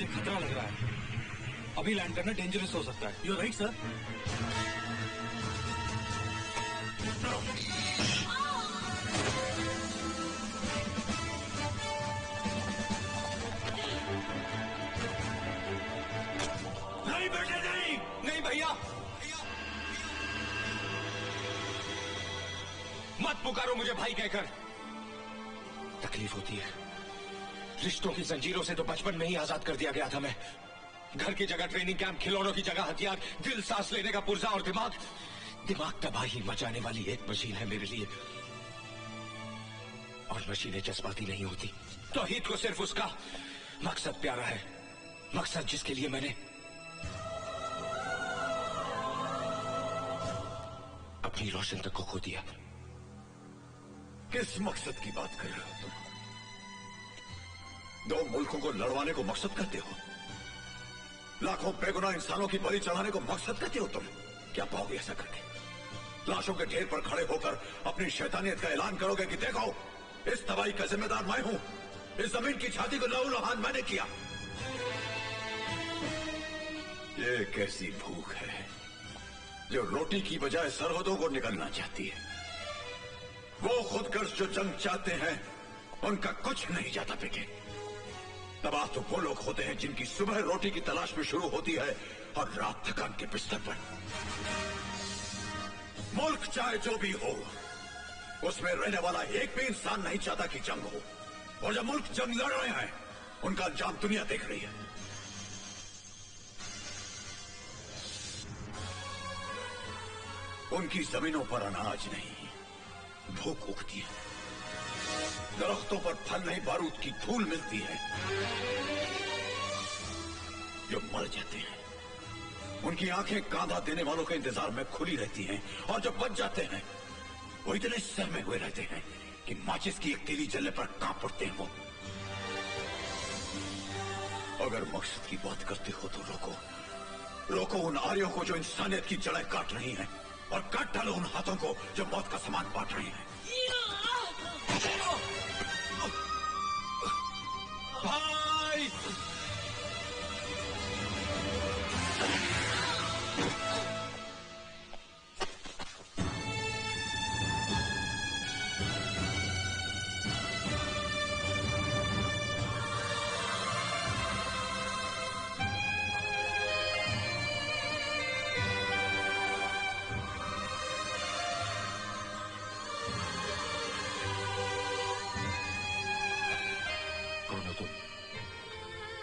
खतरा लग रहा है। अभी लैंड करना डेंजरस हो सकता है। You right sir. नहीं बेटे नहीं, नहीं भैया, मत पुकारो मुझे भाई कहकर। तकलीफ होती है। रिश्तों की जंजीरों से तो बचपन में ही आजाद कर दिया गया था मैं। घर की जगह ट्रेनिंग कैंप, खिलौनों की जगह हथियार, दिल सांस लेने का पुर्जा और दिमाग तबाही मचाने वाली एक मशीन है मेरे लिए। और मशीनें जज्बाती नहीं होती। तौहीद को सिर्फ उसका मकसद प्यारा है, मकसद जिसके लिए मैंने अपनी रोशन तक को खो दिया। किस मकसद की बात कर रहे हो तुम? दो मुल्कों को लड़वाने को मकसद करते हो? लाखों बेगुनाह इंसानों की बलि चढ़ाने को मकसद कहते हो तुम? क्या पाओगे ऐसा करके? लाशों के ढेर पर खड़े होकर अपनी शैतानियत का ऐलान करोगे कि देखो, इस तबाही का जिम्मेदार मैं हूं, इस जमीन की छाती को लहूलुहान मैंने किया। ये एक ऐसी भूख है जो रोटी की बजाय सरहदों को निकलना चाहती है। वो खुदगर्ज जो जंग चाहते हैं उनका कुछ नहीं जाता बिके। तबाह तो वो लोग होते हैं जिनकी सुबह रोटी की तलाश में शुरू होती है और रात थकान के बिस्तर पर। मुल्क चाहे जो भी हो, उसमें रहने वाला एक भी इंसान नहीं चाहता कि जंग हो। और जब मुल्क जंग लड़ रहे हैं, उनका अंजाम दुनिया देख रही है। उनकी जमीनों पर अनाज नहीं, भूख उगती है। दरख्तों पर फल नहीं, बारूद की धूल मिलती है। जो मर जाते हैं उनकी आंखें कांधा देने वालों के इंतजार में खुली रहती हैं, और जो बच जाते हैं वो इतने सहमे हुए रहते हैं कि माचिस की एक तीली जलने पर कांप उठते हैं। वो अगर मकसद की बात करते हो तो रोको उन आर्यों को जो इंसानियत की जड़ें काट रही हैं, और काट डालो उन हाथों को जो मौत का सामान बांट रहे हैं। भाई!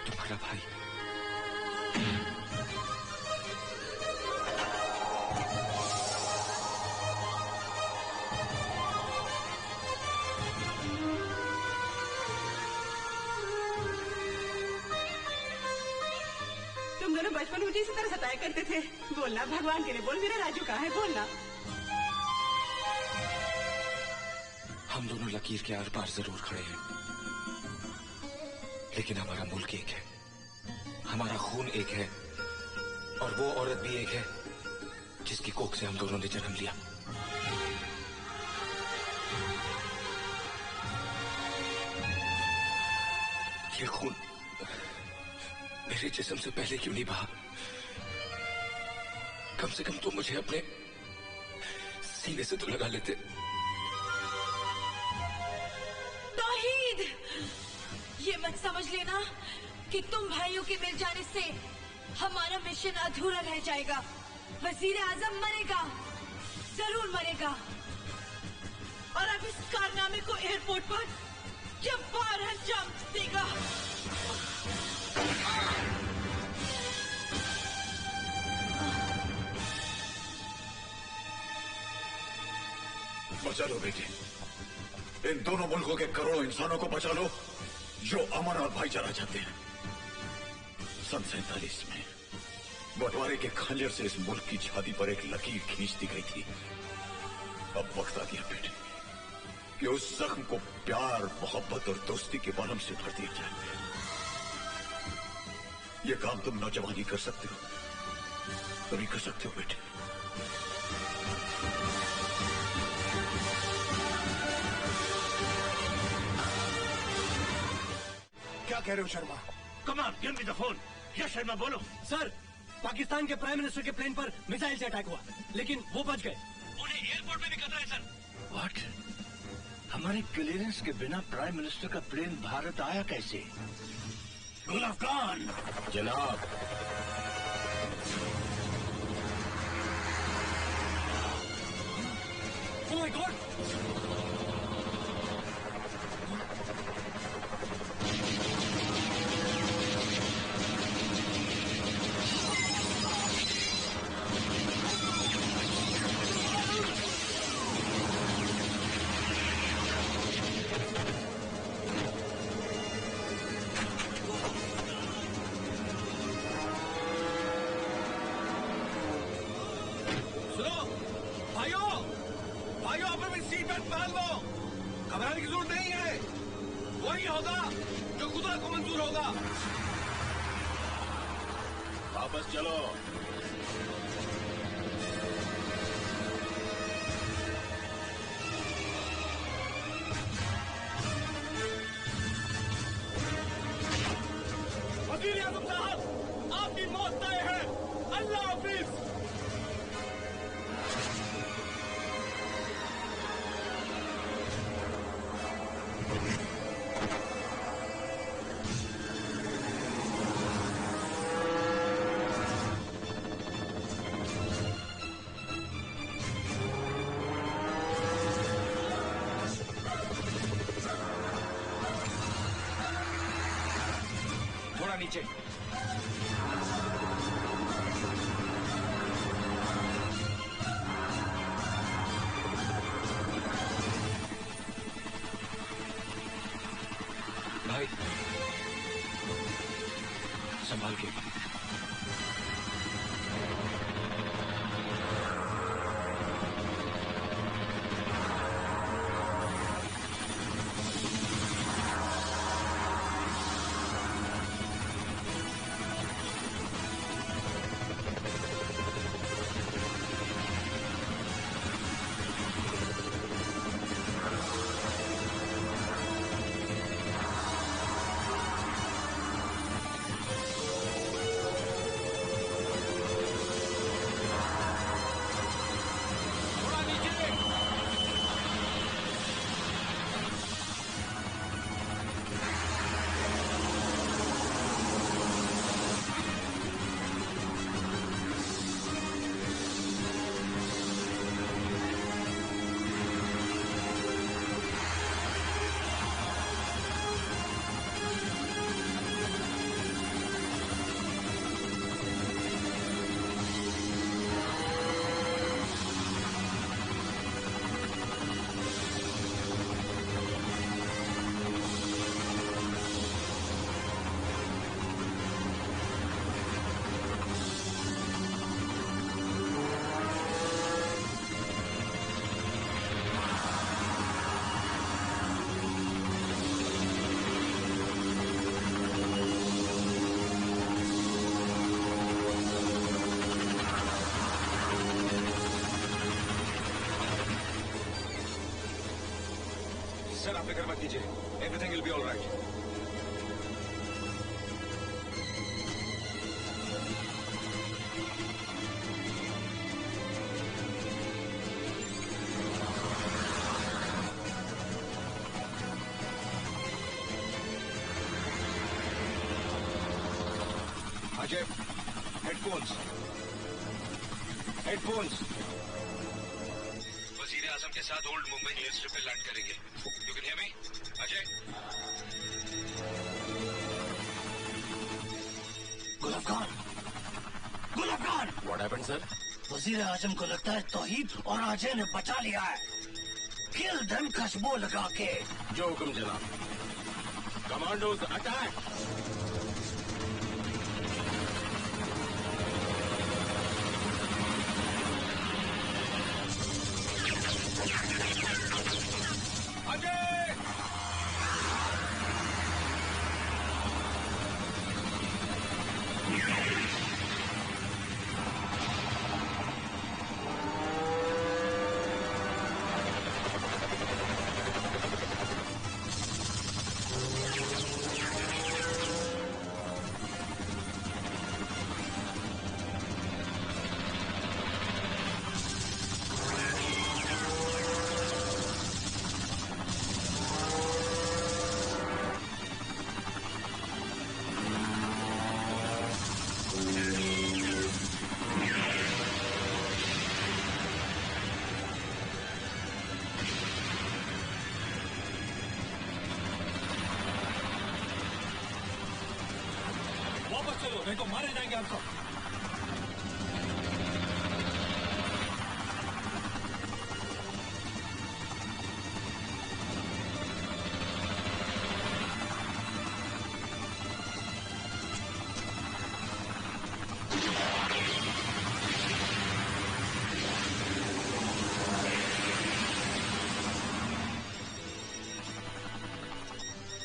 तुम्हारा भाई। तुम दोनों बचपन मुझे इसी तरह सताया करते थे। बोलना, भगवान के लिए बोल, मेरा राजू कहाँ है? बोलना। हम दोनों लकीर के आर पार जरूर खड़े हैं, लेकिन हमारा मुल्क एक है, हमारा खून एक है, और वो औरत भी एक है जिसकी कोख से हम दोनों ने जन्म लिया। ये खून मेरे जिस्म से पहले क्यों नहीं बहा? कम से कम तुम मुझे अपने सीने से तो लगा लेते। तौहीद, ये मत समझ लेना कि तुम भाइयों के मिल जाने से हमारा मिशन अधूरा रह जाएगा। वजीर आजम मरेगा, जरूर मरेगा, और अब इस कारनामे को एयरपोर्ट पर जब्बार अंजाम देगा। बचा लो बेटे, इन दोनों मुल्कों के करोड़ों इंसानों को बचा लो जो अमन और भाईचारा चाहते हैं। सन 47 में बंटवारे के खंजर से इस मुल्क की छाती पर एक लकीर खींच दी गई थी। अब वक्त आ गया बेटे कि उस जख्म को प्यार, मोहब्बत और दोस्ती के बालम से भर दिया जाए। ये काम तुम नौजवान ही कर सकते हो, तुम ही कर सकते हो बेटे। क्या कह रहे हो शर्मा? कमाल, give me the phone. Yes Sharma, बोलो। सर, पाकिस्तान के प्राइम मिनिस्टर के प्लेन पर मिसाइल से अटैक हुआ, लेकिन वो बच गए। उन्हें एयरपोर्ट में भी खतरा है सर। व्हाट? हमारे क्लियरेंस के बिना प्राइम मिनिस्टर का प्लेन भारत आया कैसे? गुल अफगान जनाब, ओह माय गॉड! वापस चलो। वजीर आजम साहब, आपकी मौत तय है। अल्लाह हाफिज। थोड़ा नीचे। भाई संभाल के। सर आप फिक्र मत कीजिए, everything will be all right. Ajay, headphones. वजीर आजम के साथ ओल्ड मुंबई एयर स्ट्रिप पे लैंड करेंगे। You can hear me Ajay? Gulab Khan, gulab Khan. What happened sir? वजीर आजम को लगता है तौहीद और अजय ने बचा लिया है। किल देम खुशबू लगा के। जो हुक्म जनाब। Commandos attack. नहीं तो मारे जाएंगे हम सब।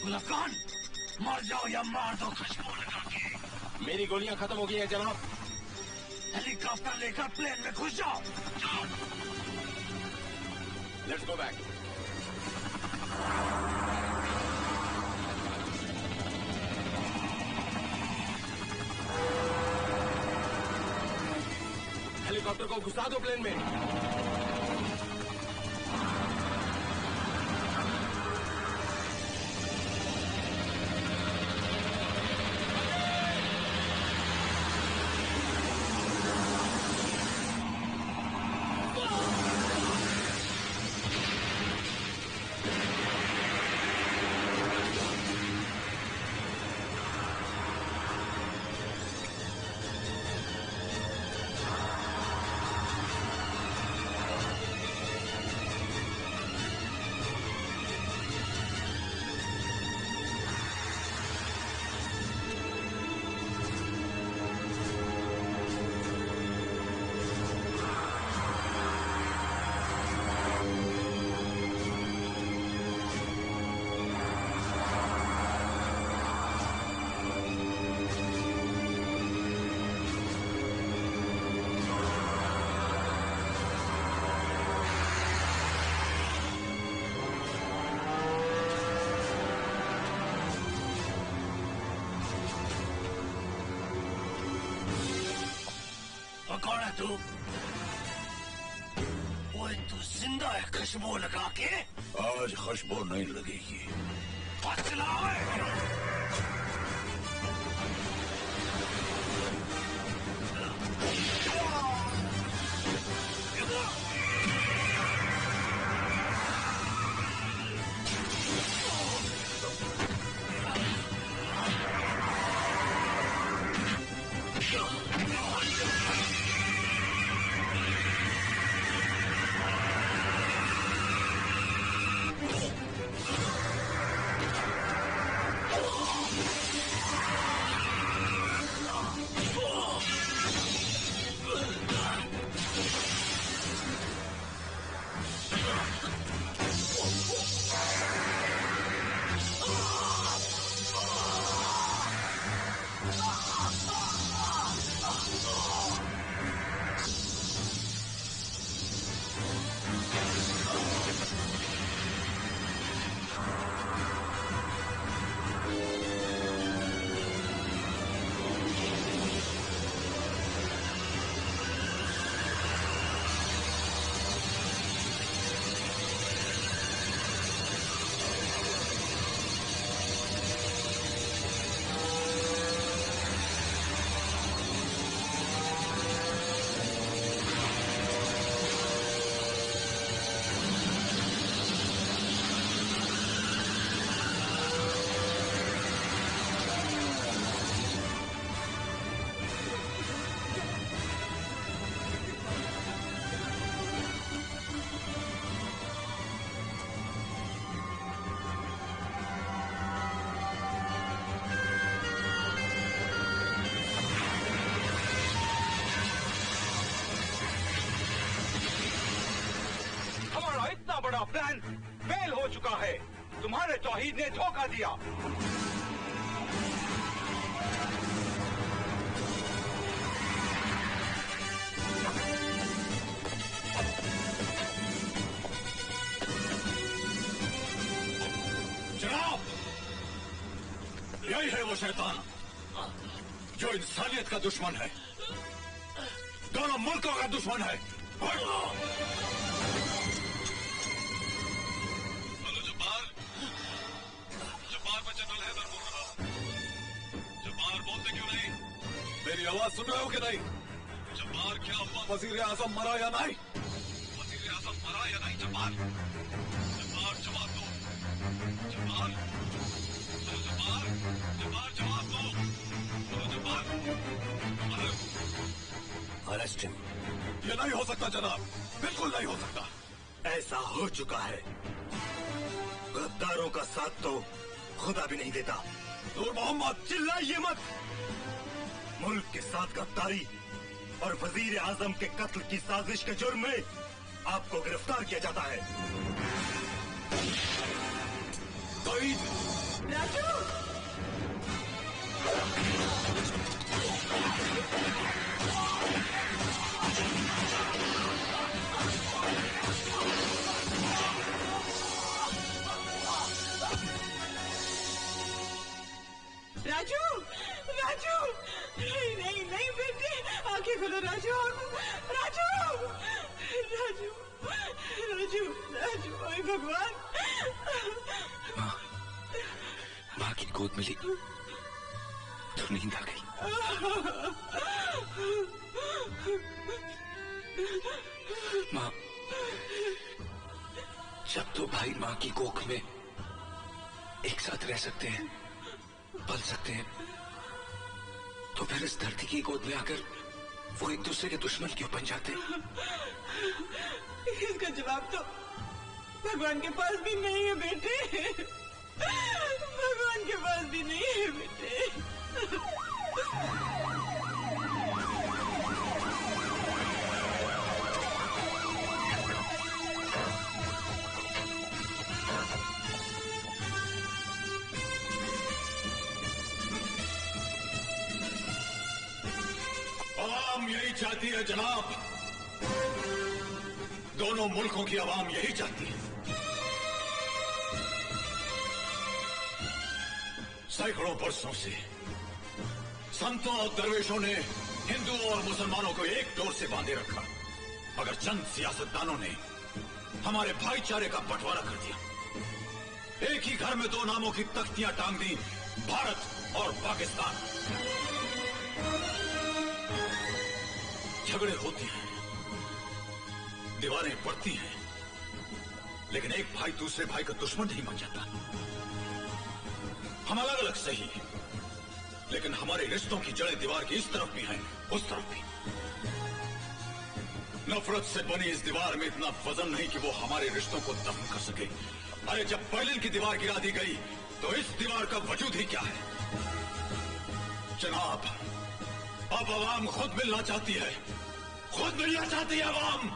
गुलाब खान, मर जाओ या मार दो खुशबू लगा के। मेरी गोलियां खत्म हो गई हैं जनाब। हेलीकॉप्टर लेकर प्लेन में घुस जाओ। Let's go back. हेलीकॉप्टर को घुसा दो प्लेन में। कौन है तू? ओए तू जिंदा है खुशबू लगा के? आज खुशबू नहीं लगेगी। बड़ा प्लान फेल हो चुका है। तुम्हारे तौहीद ने धोखा दिया। जनाब, यही है वो शैतान जो इंसानियत का दुश्मन है, दोनों मुल्कों का दुश्मन है। मेरी आवाज सुन रहे हो कि नहीं? जब्बार, क्या हुआ? वजीर आजम मरा या नहीं? वजीर आजम मरा या नहीं? जब्बार, जब्बार जवाब दो। जब्बार, जब्बार, जब्बार जवाब दो। Jabbar, arrest him. ये नहीं हो सकता जनाब, बिल्कुल नहीं हो सकता। ऐसा हो चुका है। गद्दारों का साथ तो खुदा भी नहीं देता। नूर मोहम्मद, चिल्लाइए मत। मुल्क के साथ गद्दारी और वजीर आजम के कत्ल की साजिश के जुर्म में आपको गिरफ्तार किया जाता है। राजू, भगवान। माँ की गोद मिली तो नींद आ गई। माँ, जब तो भाई माँ की कोख में एक साथ रह सकते हैं, पल सकते हैं, तो फिर इस धरती की गोद में आकर वो एक दूसरे के दुश्मन क्यों बन जाते? इसका जवाब तो भगवान के पास भी नहीं है बेटे, भगवान के पास भी नहीं है बेटे। आवाम यही चाहती है जनाब, दोनों मुल्कों की आवाम यही चाहती है। सैकड़ों वर्षों से संतों और दरवेशों ने हिंदुओं और मुसलमानों को एक डोर से बांधे रखा, मगर चंद सियासतदानों ने हमारे भाईचारे का बंटवारा कर दिया। एक ही घर में दो नामों की तख्तियां टांग दी, भारत और पाकिस्तान। झगड़े होते हैं, दीवारें पड़ती हैं, लेकिन एक भाई दूसरे भाई का दुश्मन नहीं बन जाता। हम अलग अलग सही हैं, लेकिन हमारे रिश्तों की जड़ें दीवार की इस तरफ भी हैं, उस तरफ भी। नफरत से बनी इस दीवार में इतना वजन नहीं कि वो हमारे रिश्तों को दफन कर सके। अरे जब बर्लिन की दीवार गिरा दी गई तो इस दीवार का वजूद ही क्या है? जनाब, अब आवाम खुद मिलना चाहती है, खुद मिलना चाहती है आवाम।